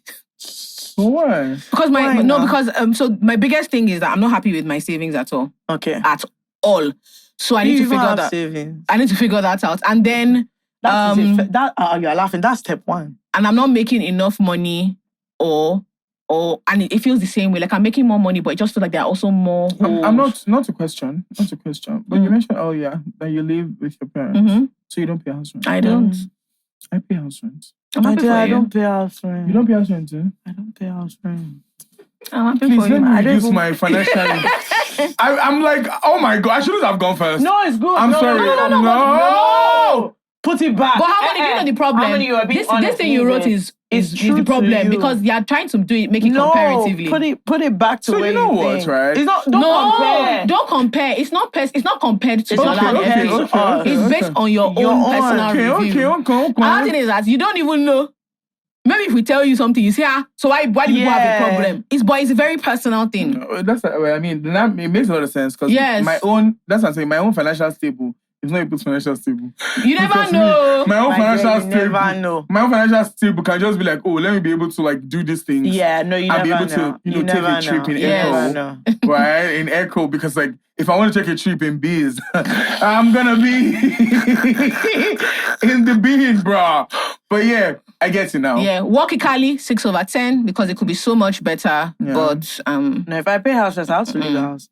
Why? Because Why not? so my biggest thing is that I'm not happy with my savings at all. Okay. At all. So I need to even figure have that. savings. I need to figure that out. And then You're laughing. That's step 1. and I'm not making enough money and it feels the same way. Like I'm making more money, but it just feels like there are also more holes. I'm not to question, but you mentioned earlier that you live with your parents, so you don't pay house rent. I don't. I pay house rent. I'm happy for I you. don't pay house rent. You don't pay house rent too? I don't pay house rent. I'm happy Please for let you. me reduce my financial. I'm like, oh my God, I shouldn't have gone first. No, it's good. I'm No, sorry. No. Put it back. But Harmony, you know the problem. Harmony, you are being this honest, thing you wrote is true the to problem you. because they are trying to make it comparatively. Put it back to So where you know you what, think. right? It's not. Don't compare. It's not compared to It's Zola not and compared Effie. to us. It's based on your Your own own. personal review. Okay. Another thing is that you don't even know. Maybe if we tell you something, you say, so why do people have a problem? It's a very personal thing. That's what I mean. It makes a lot of sense because Yes. that's what I'm saying. My own financial stable is not people's financial stable. You never Because know. My own My financial girl, you stable. never know. My own financial stable can just be like, oh, let me be able to like do these things. Yeah, no, you I'll be never able know. to, You take never a trip know. in You never Echo, know. right? In Echo, because like if I want to take a trip in Biz, I'm gonna be in the bean, bro. But yeah, I get it now. Yeah, workically 6/10 because it could be so much better. Yeah. But No, if I pay house rent, I have to leave the house.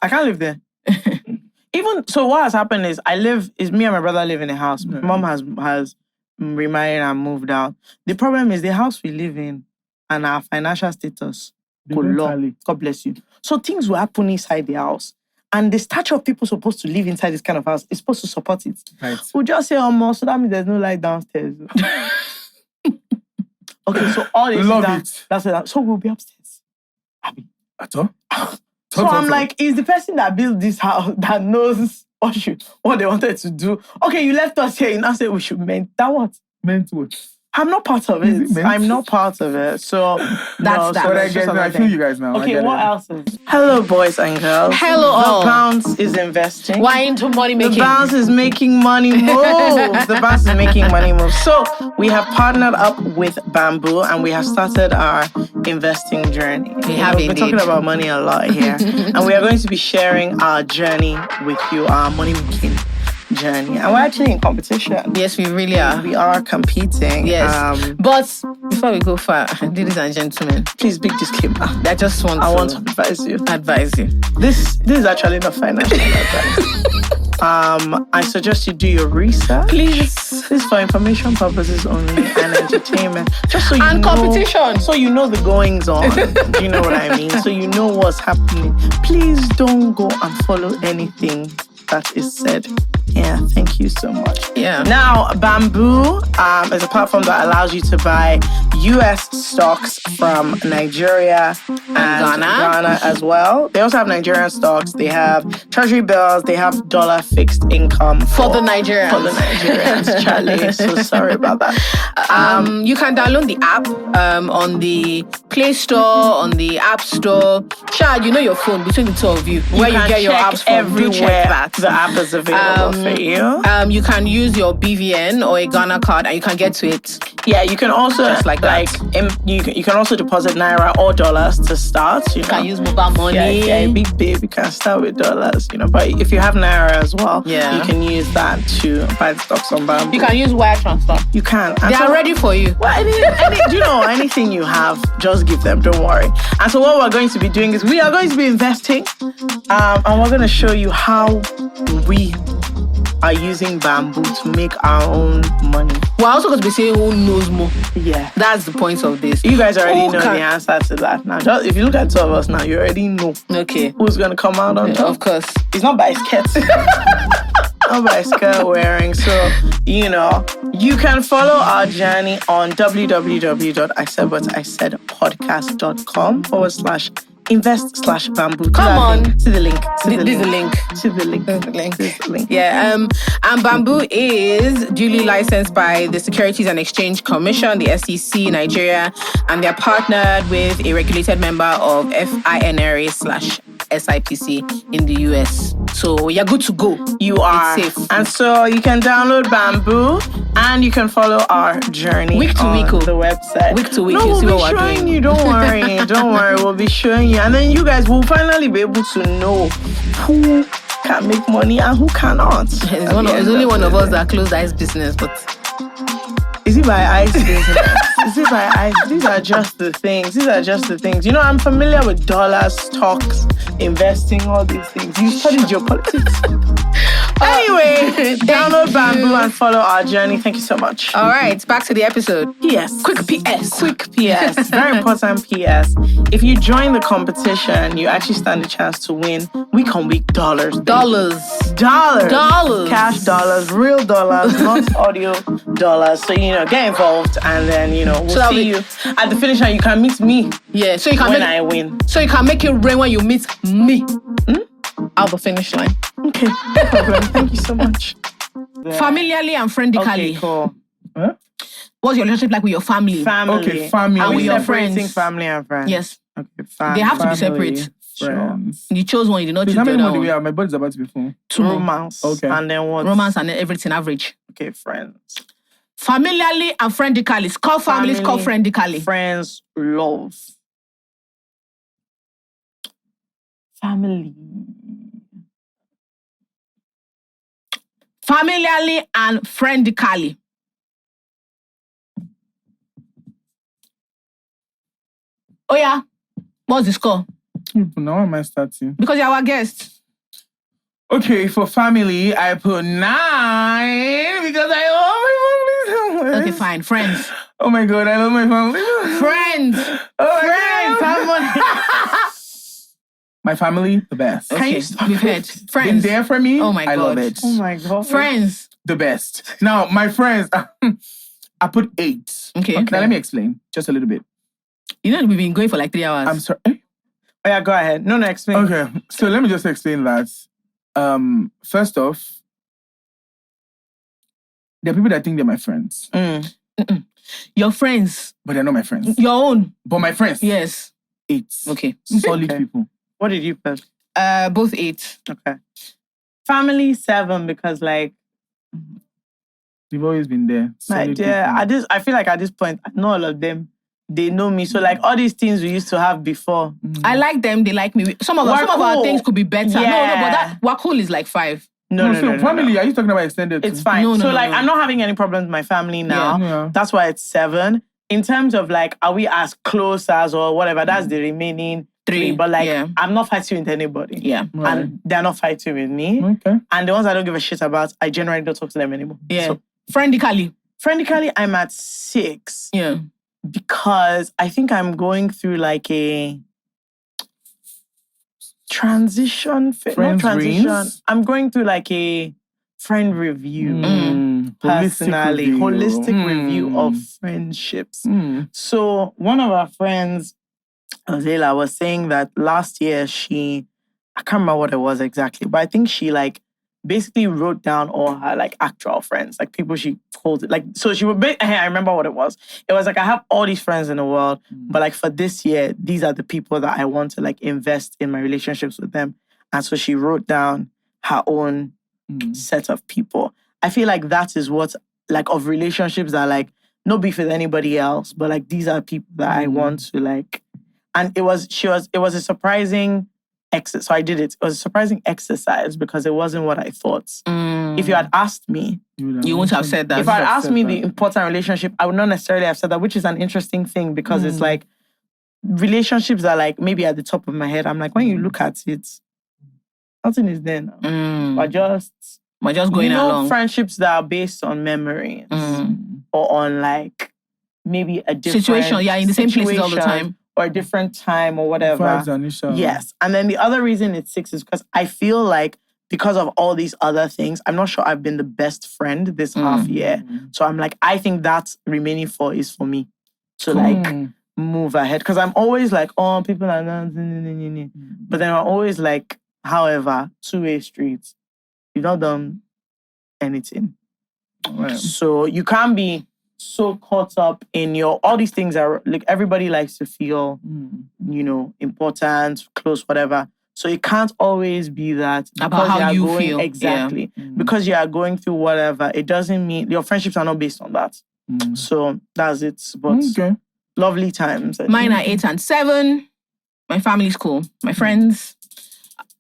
I can't live there. Even so, what has happened is me and my brother live in a house. Yeah. Mom has remarried and moved out. The problem is the house we live in and our financial status. They don't God tally. bless you. So things will happen inside the house. And the stature of people supposed to live inside this kind of house is supposed to support it. Right. We'll just say, so that means there's no light downstairs. Okay, so all this Love is it. that's it. So we'll be upstairs. Abby. At all? So I'm like, is the person that built this house that knows what they wanted to do? Okay, you left us here. You now say we should mend. That what? meant what? I'm not part of Is it. it meant? I'm not part of it. So That's that. But I it's get just it. I another feel thing. you guys now. I Okay, get what it. else is? Hello, boys and girls. Hello, all. The Bounce is investing. why into money The making? Bounce is making money move. The Bounce is making money move. So we have partnered up with Bamboo and we have started our investing journey. We have We've been indeed. talking about money a lot here. And we are going to be sharing our journey with you, our money making journey. And we're actually in competition. Yes, we really are. We are competing. Yes. But before we go far, ladies and gentlemen, Please, big disclaimer. I just want I to want to advise you. advise you. This is actually not financial advice. I suggest you do your research. Please. This is for information purposes only and entertainment. Just so you And know, competition. So you know the goings on. Do you know what I mean? So you know what's happening. Please don't go and follow anything that is said. Yeah, thank you so much. Yeah. Now, Bamboo is a platform that allows you to buy US stocks from Nigeria and Ghana as well. They also have Nigerian stocks. They have treasury bills. They have dollar fixed income For the Nigerians. For the Nigerians, Charlie. So sorry about that. You can download the app on the Play Store, on the App Store. Chad, you know your phone between the two of you. Where you get your apps from. Everywhere Do check that. the app is available for you. You can use your BVN or a Ghana card and you can get to it. Yeah, you can also Just like that. You can also deposit naira or dollars to start. You can use mobile money. Yeah, big babe. You can start with dollars. But if you have naira as well, you can use that to buy the stocks on Bamboo. You can use wire transfer. You can. They are ready for you. Well, anything you have, just give them. Don't worry. And so what we're going to be doing is we are going to be investing, and we're going to show you how we are using Bamboo to make our own money. We're also going to be saying who knows more. Yeah. That's the point of this. You guys already know the answer to that now. Just, if you look at two of us now, you already know. Okay. Who's going to come out on top. Of course. It's not by skirts. Not by skirt wearing. So, you can follow our journey on www.isaidwhatisaispodcast.com/invest/bamboo. Come on. To the link. Yeah. And Bamboo is duly licensed by the Securities and Exchange Commission, the SEC, Nigeria, and they're partnered with a regulated member of FINRA/SIPC in the US. So you're good to go. You are. It's safe. And so you can download Bamboo and you can follow our journey week to on week, the website. Week to week, no, you see we'll what be we're showing doing. you. Don't worry. Don't worry. We'll be showing you. And then you guys will finally be able to know who can make money and who cannot. There's only one of us that closed ice business, but... Is it by ice business? Is it by ice? These are just the things. I'm familiar with dollars, stocks, investing, all these things. You studied geopolitics. Anyway, download Bamboo and follow our journey. Thank you so much. All right, back to the episode. PS. Quick PS. Very important PS. If you join the competition, you actually stand a chance to win week on week dollars. Dollars. Cash dollars, real dollars, not audio dollars. So, get involved and then, we'll see you at the finish line. You can meet me. Yeah, so you can when I win. So you can make it rain when you meet me. At the finish line. Okay, no problem. Thank you so much. Familiarly and friendly. Okay, cool. Huh? What's your relationship like with your family? Okay, family. And with your friends. Family and friends. Yes. Okay, family. They have to be separate. Friends. You chose one, you did not choose How the many other more do we one. have? My body's about to be full. 2. Romance. Okay. And then what? Romance and then everything average. Okay, friends. Familiarly and friendly. Call families, call friendly. Friends, love. Family. Familiarly and friendly. Oh yeah. What's the score? Now am I starting? Because you're our guest. Okay, for family, I put 9 because I love my family so much. Okay, fine. Friends. Oh my God, I love my family. Friends. My family, the best. Okay, we've heard. Been Friends. there for me. Oh my God. I love it. Oh my God. Friends. The best. Now, my friends, I put 8. Okay. Now, let me explain just a little bit. We've been going for like 3 hours. I'm sorry. Oh yeah, go ahead. No, explain. Okay, so let me just explain that. First off, there are people that think they're my friends. Your friends. But they're not my friends. Your own. But my friends. Yes. 8. Okay. Solid people. What did you put? Both 8. Okay. Family 7 because You've always been there. My dear, I feel like at this point, I know all of them. They know me. So all these things we used to have before. I like them. They like me. Some of our things could be better. Yeah. No, but that we're cool is like 5. No, family, are you talking about extended? It's fine. No, I'm not having any problems with my family now. Yeah. That's why it's 7. In terms of are we as close as or whatever, that's the remaining 3. But like, yeah. I'm not fighting with anybody. Yeah. Right. And they're not fighting with me. Okay. And the ones I don't give a shit about, I generally don't talk to them anymore. Yeah. So, friendly. I'm at 6. Yeah. Because I think I'm going through like a transition. I'm going through like a friend review. Personally. Holistic review of friendships. So one of our friends, Azela, was saying that last year I can't remember what it was exactly, but I think she like basically wrote down all her like actual friends, like people she called it. Like, so she would I remember what it was. It was like, I have all these friends in the world, but like for this year, these are the people that I want to like invest in my relationships with them. And so she wrote down her own set of people. I feel like that is what, like, of relationships that like, no beef with anybody else, but like these are people that I want to like, and it was a surprising exercise. So I did it. It was a surprising exercise because it wasn't what I thought. If you had asked me, you wouldn't have said that. If I had asked me the important relationship, I would not necessarily have said that, which is an interesting thing because it's like relationships are like maybe at the top of my head. I'm like, when you look at it, nothing is there now. We're just going along. Friendships that are based on memories or on like maybe a different situation. Yeah, in the same places all the time. Or a different time or whatever. Yes. And then the other reason it's 6 is because I feel like because of all these other things, I'm not sure I've been the best friend this half year. So I'm like, I think that remaining 4 is for me to like move ahead. Because I'm always like, oh, people are not... But then I'm always like, however, 2-way streets. You've not done anything. Right. So you can't be so caught up in all these things are like everybody likes to feel, important, close, whatever. So it can't always be that about how you feel. Exactly. Yeah. Because you are going through whatever, it doesn't mean your friendships are not based on that. So that's it. But lovely times. Mine are 8 and 7. My family's cool. My friends,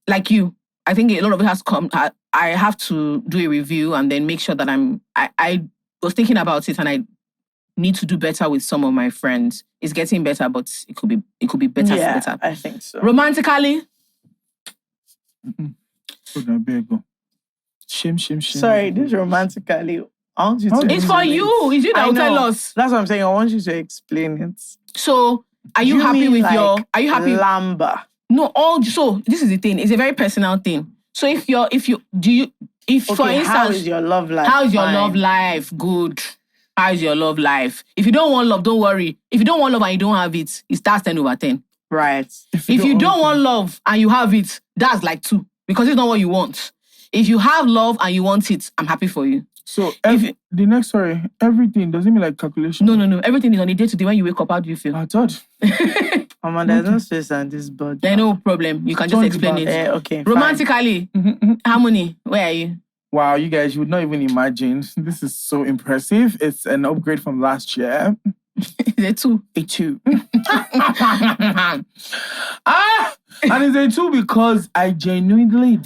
like you, I think a lot of it has come. I have to do a review and then make sure that I was thinking about it and I need to do better with some of my friends. It's getting better, but it could be better. Yeah, better. I think so. Romantically? Shame. Sorry, this romantically. I want you to it's for you. It's you that will tell us. That's what I'm saying. I want you to explain it. So, are you happy with like your... Are you happy? Lamba. No, so this is the thing. It's a very personal thing. So for instance... How is your love life? How is your love life? Good. How is your love life? If you don't want love, don't worry. If you don't want love and you don't have it, it starts 10 over 10. Right. If you don't want love and you have it, that's like 2. Because it's not what you want. If you have love and you want it, I'm happy for you. So, everything, does it mean like calculation? No. Everything is on the day-to-day. When you wake up, how do you feel? I thought. There's no space on this board. There's no problem. You can just explain it. Okay. Romantically, Harmony, where are you? Wow, you guys, you would not even imagine. This is so impressive. It's an upgrade from last year. It's a 2. A 2. And it's a 2 because I genuinely,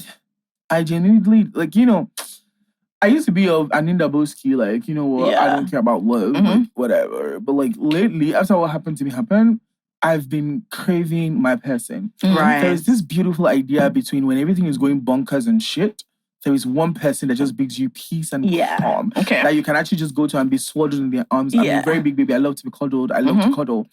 like, I used to be an Indaboski, like, I don't care about love, like, whatever. But like lately, after what happened to me happened, I've been craving my person. Right. There's this beautiful idea between when everything is going bonkers and shit, there is one person that just brings you peace and calm. Okay. That you can actually just go to and be swaddled in their arms. I'm a very big baby. I love to be cuddled. I love to cuddle.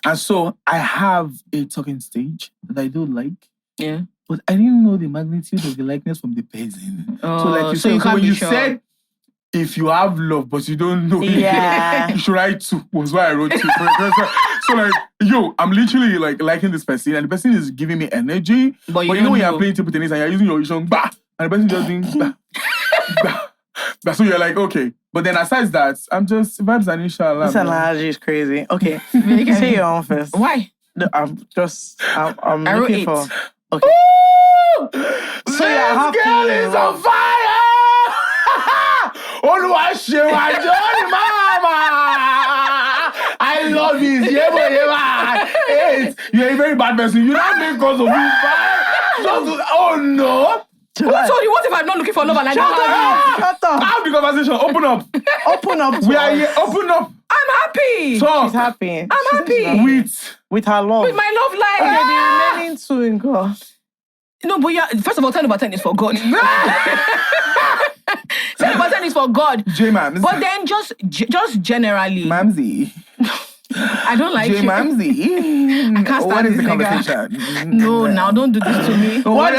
And so I have a talking stage that I do like. Yeah. But I didn't know the magnitude of the likeness from the person. Oh, so like you said, when you said, if you have love but you don't know it, you should write 2. Was why I wrote 2. So like, I'm literally like liking this person and the person is giving me energy. But you know when you're playing table tennis and you're using your vision, bah, and the person just doing bah, bah, bah. So you're like, okay. But then aside that, I'm just vibes and inshallah. This analogy is crazy. Okay. You can say your own first. Why? No, I'm looking for... Okay. Ooh! So this girl is on fire! I love this. You're a very bad person. You don't make cause of this. Oh no. Sorry, what if I'm not looking for love and I don't have it? Shut up. Have the conversation. Open up. Open up. We are here. Open up. I'm happy. Talk. She's happy. I'm happy. With her love. With my love life. Okay, the mine too, God. No, but yeah, first of all, 10 over 10 is for God. 10 over 10 is for God. J-Mams. But then just generally. Mamsie. I don't like it. Mamsie. I can't stand What is this the nigga. conversation? No, now don't do this to me. What do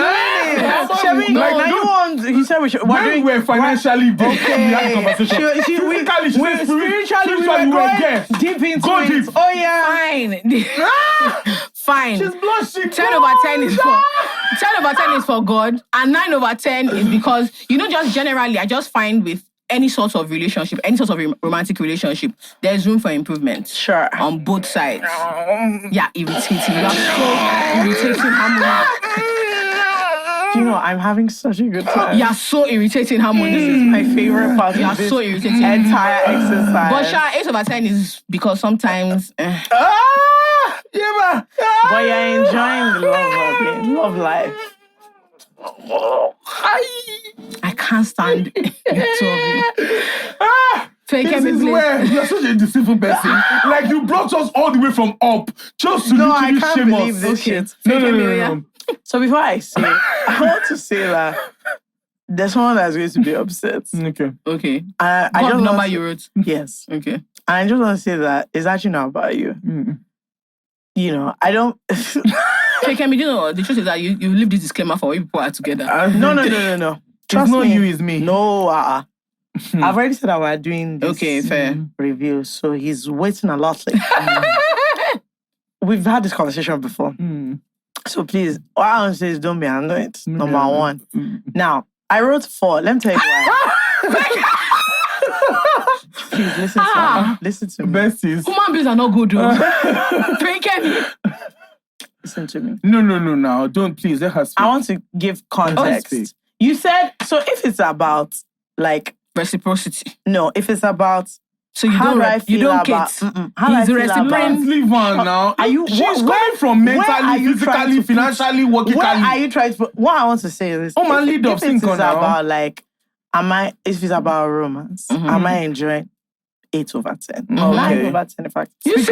you mean? mean? Now you want, he said we should. When we were financially deep, Okay. we had a conversation. Physically, she said spiritually, we were we were going there. deep into Go it. deep. Oh, yeah. Fine. Fine. She's blushing. 10 over 10 is for 10 over 10 is for God, and 9 over 10 is because, just generally, I just find with any sort of relationship, any sort of romantic relationship, there's room for improvement. Sure. On both sides. Yeah, irritating. You're so irritating, Harmony. I'm having such a good time. You're so irritating, Harmony. This is my favorite part You're of this so irritating. entire exercise. But sure, 8 over 10 is because sometimes... Yeah, man. But you're enjoying the love life. I can't stand the two of you. This is where you're such a deceitful person. Like you brought us all the way from up just to I literally can't shame believe us. this shit. No. So before I say, I want to say that there's someone that's going to be upset. Okay. I What just number want you wrote? Yes. Okay. I just want to say that it's actually not about you. I don't... Okay, Kemi, you know, the truth is that you leave this disclaimer for when people are together. No. Trust me. You, it's me. No, I've already said that we're doing this Okay, fair. review, so he's waiting a lot. We've had this conversation before. So please, what I want to say is don't be annoyed. Number one. Now, I wrote 4. Let me tell you why. Please listen to me. Besties. Human beings are not good, though. Kemi. Listen to me. No. Don't, please, let her speak. I want to give context. You said, so if it's about, reciprocity. No, if it's about... So you how don't do I feel kid. How do I He's feel reciprocity. about... Leave her now. She's going from mentally, physically, financially, working. Where are you trying to put... What I want to say is... Oh, man, lead up, sing on now. About, if it's about romance, am I enjoying 8 over 10? Okay. 9 over 10, in fact. Speak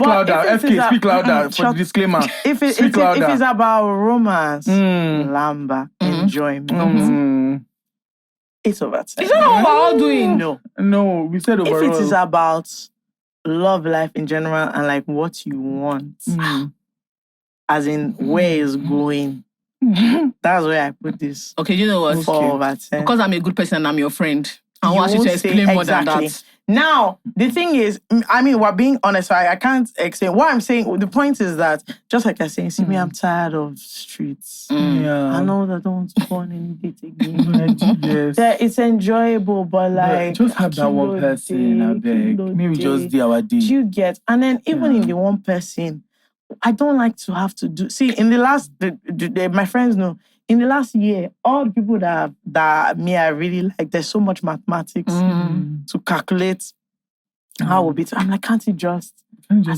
louder. FK, speak louder for the disclaimer. If it's about romance, lamba, enjoyment, 8 over 10. Is that what we're all doing? No, we said overall. If it is about love life in general and what you want, as in where it's going, that's where I put this. Okay, you know what? 4 over 10. Because I'm a good person and I'm your friend. I want you to explain more than that. Now, the thing is, we're being honest, I can't explain. What I'm saying, the point is that, just like I saying, see me, I'm tired of streets. Yeah. I know that I don't want to go on any date again. Yes. It's enjoyable, but just have that one person, I beg. Maybe just do our day. Do you get? And then even in the one person, I don't like to have to do... See, in the last... my friends know, in the last year, all the people that I really like, there's so much mathematics to calculate how will be. I'm like, can't it just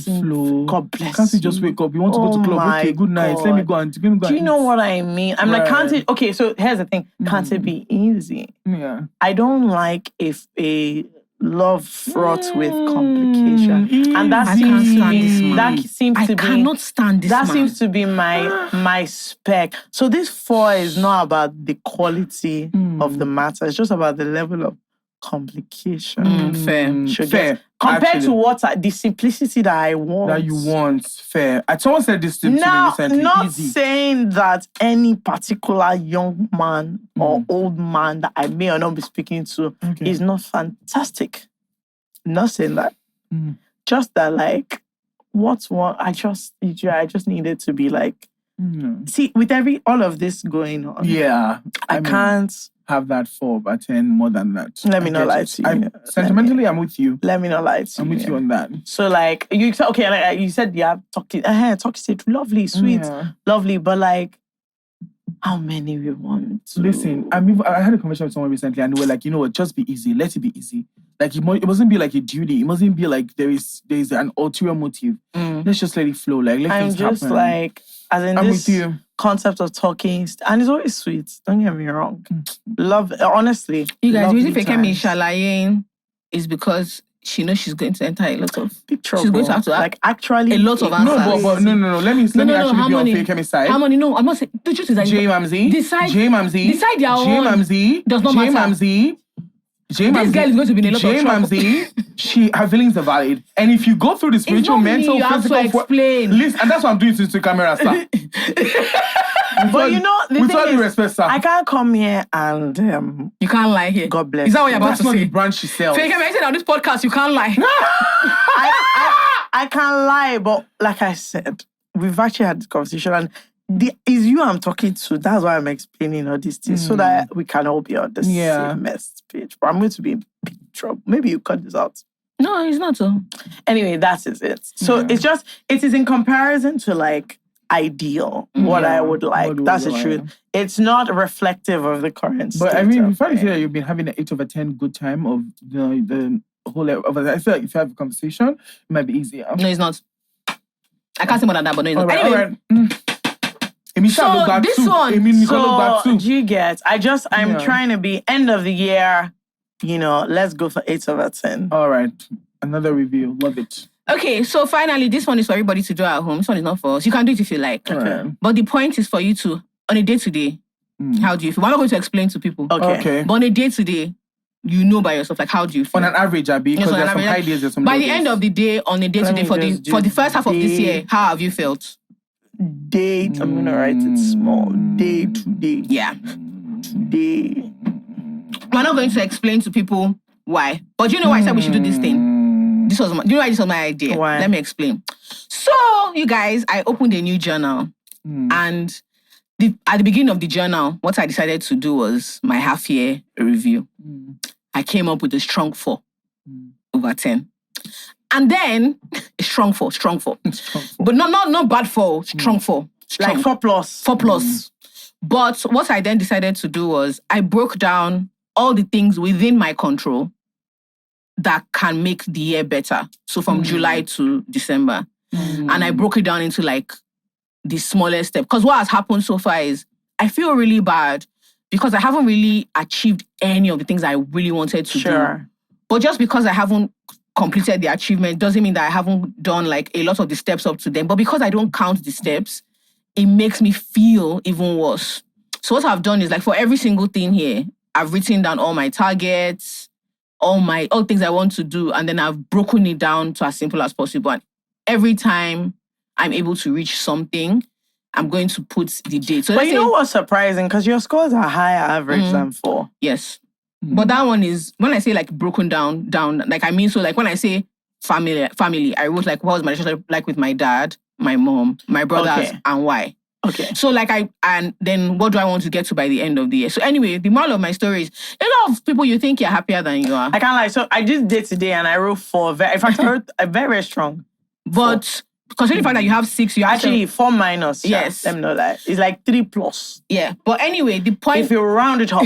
flow? God bless. Can't you just wake up? You want to go to club? Okay, good night. Let me go and do you know what I mean? I'm like, can't it? Okay, so here's the thing. Can't it be easy? Yeah. I don't like if a love fraught with complication, and that seems to be. I cannot stand this. That man. seems to be my spec. So this 4 is not about the quality of the matter. It's just about the level of complication. Fair. Compared to what the simplicity that I want. That you want. Fair. Someone said this to me recently. Not Easy. saying that any particular young man or old man that I may or not be speaking to is not fantastic. Not saying that. Just that, I just needed to be see, with all of this going on. Yeah. I can't have that 4 over 10 more than that. Let me not lie to you. Sentimentally, I'm with you. Let me not lie to you. I'm with you on that. So you said, okay, you said you have toxic, lovely, sweet, lovely, but how many we want? Listen, I had a conversation with someone recently and they were like, you know what, just be easy. Let it be easy. It mustn't be like a duty. It mustn't be like there is an ulterior motive. Let's just let it flow. Let I'm things just happen. as in I'm this with you. Concept of talking, and it's always sweet. Don't get me wrong. Love, honestly. You guys, lovely reason for Kemi times. Shalayen is because she knows she's going to enter a lot of Big trouble. She's going to have to like actually a lot of answers. No. Let me actually Harmony, be on fake side. Harmony, no, I'm not saying. The truth is that J Mamzi. decide their own. J Mamzi. Does not matter. This girl is going to be in a lot of trouble. Her feelings are valid. And if you go through the spiritual, mental, you have physical... to explain. Listen, and that's what I'm doing to the camera, sir. But you know, with all due respect, sir. I can't come here and... you can't lie here. God bless. Is that what you're about That's to not say? the brand she sells. So you can mention on this podcast, you can't lie. I can't lie, but like I said, we've actually had this conversation and it's you I'm talking to. That's why I'm explaining all these things so that we can all be on the same page. But I'm going to be in big trouble. Maybe you cut this out. No, it's not so. Anyway, that is it. So it is in comparison to like ideal, what I would like. That's the truth. It's not reflective of the current state. But I mean, if I say that you've been having an 8 over 10 good time of the whole of I feel like if you have a conversation, it might be easier. No, it's not. I can't say more than that, but no, it's not. Anyway. So this one, do you get? I'm trying to be end of the year, let's go for 8 over 10. All right. Another review. Love it. Okay, so finally, this one is for everybody to do at home. This one is not for us. You can do it if you like. Okay. But the point is for you to, on a day-to-day, how do you feel? We're not going to explain to people. Okay. But on a day-to-day, you know by yourself, like, how do you feel? On an average, Abby, because there's some high days, there's some by low the days. end of the day, on a day-to-day, for the first half of this year, how have you felt? Date, I'm going to write it small. Day to day. Yeah. Today. We're not going to explain to people why. But you know why I said we should do this thing? Do you know why this was my idea? Why? Let me explain. So, you guys, I opened a new journal. And at the beginning of the journal, what I decided to do was my half-year review. I came up with a strong 4 over 10. And then, a strong 4. But not bad 4, strong 4. Strong. Like 4 plus. 4 plus. But what I then decided to do was I broke down all the things within my control that can make the year better. So from July to December. And I broke it down into like the smallest step. Because what has happened so far is I feel really bad because I haven't really achieved any of the things I really wanted to do. But just because I haven't completed the achievement doesn't mean that I haven't done like a lot of the steps up to them. But because I don't count the steps, it makes me feel even worse. So what I've done is like for every single thing here, I've written down all my targets, all things I want to do, and then I've broken it down to as simple as possible. And every time I'm able to reach something, I'm going to put the date. So but you know what's surprising? Because your scores are higher average than 4. Yes. But that one is, when I say like broken down, like I mean, so like when I say family, I wrote like what was my relationship like with my dad, my mom, my brothers, and why. Okay. So like and then what do I want to get to by the end of the year? So anyway, the moral of my story is a lot of people you think you're happier than you are. I can't lie. So I did day today and I wrote 4. In fact, I wrote a very, very strong. But considering the fact that you have 6, you actually 4 minus. Yes. Let me know that. It's like 3 plus. Yeah. But anyway, the point, if you round it up.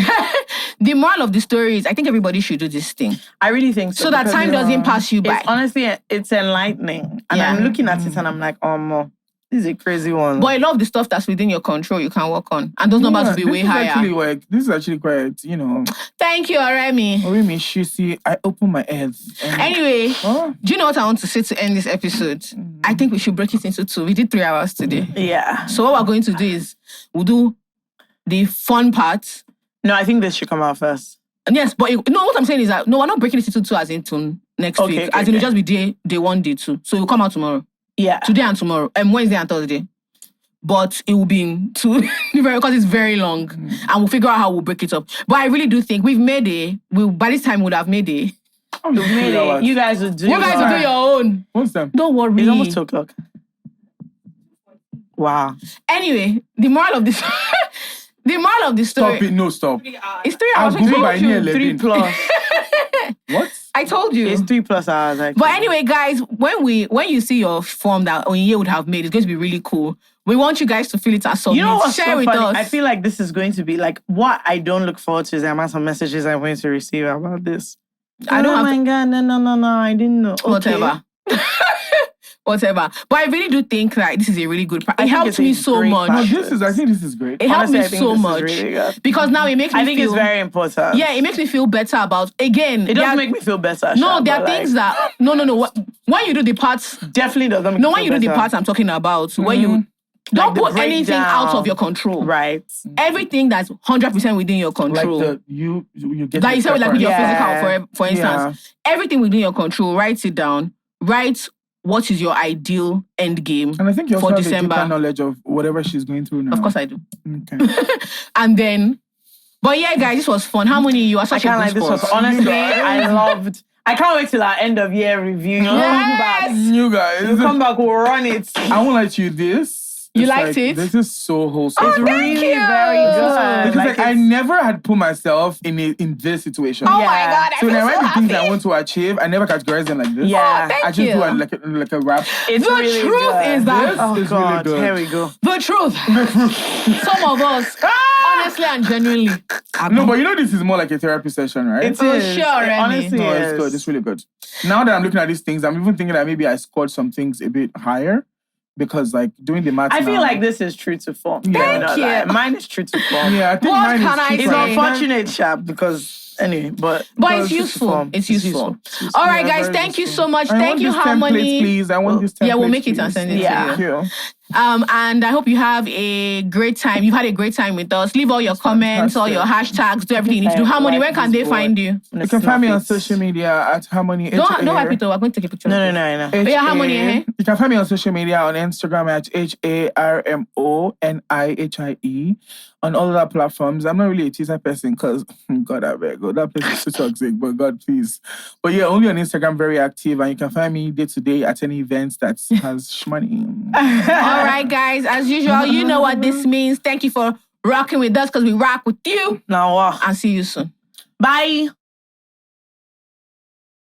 The moral of the story is I think everybody should do this thing. I really think so. So that time doesn't pass you by. Honestly, it's enlightening. And I'm looking at it and I'm like, this is a crazy one. But a lot of the stuff that's within your control, you can work on. And those numbers will be way higher. This is actually quite, Thank you, Remy. Remy, see, I open my head. Anyway, do you know what I want to say to end this episode? I think we should break it into 2. We did 3 hours today. Yeah. So what we're going to do is we'll do the fun part. No, I think this should come out first. Yes, but what I'm saying is that, no, we're not breaking it into 2 as into next week. As in, it'll just be day 1, day 2. So it'll come out tomorrow. Yeah. Today and tomorrow. Wednesday and Thursday. But it will be in 2 because it's very long. And we'll figure out how we'll break it up. But I really do think we've made by this time we would have made it. We've made it. You guys will do your own. What's that? Don't worry. It's almost 2 o'clock. Wow. Anyway, the moral of this story. Stop it. No, stop. It's 3 hours. I'll Google by near 3 plus. What? I told you. It's 3 plus hours. Actually. But anyway, guys, when you see your form that Onyinye would have made, it's going to be really cool. We want you guys to fill it as something. You know what's Share so with funny? us. I feel like this is going to be like what I don't look forward to is the amount of messages I'm going to receive about this. I don't have my God, no, I didn't know. Okay. Whatever. whatever. But I really do think that this is a really good practice. It think helped it's a me so great much. No, practice. I think this is great. It helped Honestly, I me think so this is much really good. because now it makes me I think feel. it's very important. Yeah, it makes me feel better about. Again, It does make me feel better. No, Sha, there are but, things like, that when you do the parts. definitely doesn't make No, me when you feel do the better. parts I'm talking about, where you don't the put anything out breakdown. of your control. Right. Everything that's 100% within your Like control. you get Like you said, like with your Yeah. physical, for instance, everything within your control. Write it down. Write what is your ideal end game And I think you also for have a December. deeper knowledge of whatever she's going through now. Of course, I do. Okay. And then, but yeah, guys, this was fun. Harmony, you are I such a can't good like this sport. was honestly I can't wait till our end of year review. You know, Yes. You guys. we'll come back, we'll run it. I won't let you this. You It's liked like, it? This is so wholesome. It's thank really you. very good. Because like I it's- never had put myself in this situation. Oh Yeah. my God, I So when feel I write so the things I happy. want to achieve, I never categorize them like this. Yeah. Thank I just you. do it like a rap. It's The really truth good. is that This Oh is God, really good. here we go. the truth. Some of us, honestly and genuinely, No, but you know this is more like a therapy session, right? It For is. sure, It Remy. honestly No, is. it's good. It's really good. Now that I'm looking at these things, I'm even thinking that maybe I scored some things a bit higher because like doing the math. I feel now- like this is true to form. Thank No, you. like, mine is true to form. Yeah, I think What mine can is I cheaper. It's say? unfortunate, Sharp, because anyway, but But it's true to useful. form. It's useful. useful. All right, Yeah, guys, very thank you useful. so much. I Thank want you, this template, Harmony. please. I want this template. Yeah, we'll make it and please. send it Yeah. to you. Thank you. And I hope you have a great time. You've had a great time with us. Leave all your comments, all your hashtags, do everything you need to do. Harmony, where can they find you? You can find me on social media at Harmony. Don't wipe it over. We're going to take a picture. No, of no, this. no, no. But yeah, Harmony, eh? You can find me on social media on Instagram at HARMONIHIE on all other platforms. I'm not really a teaser person because God, I beg, God, that place is so toxic, but God, please. But yeah, only on Instagram, very active, and you can find me day to day at any events that has money. All right, guys. As usual, you know what this means. Thank you for rocking with us because we rock with you. Now, And see you soon. bye.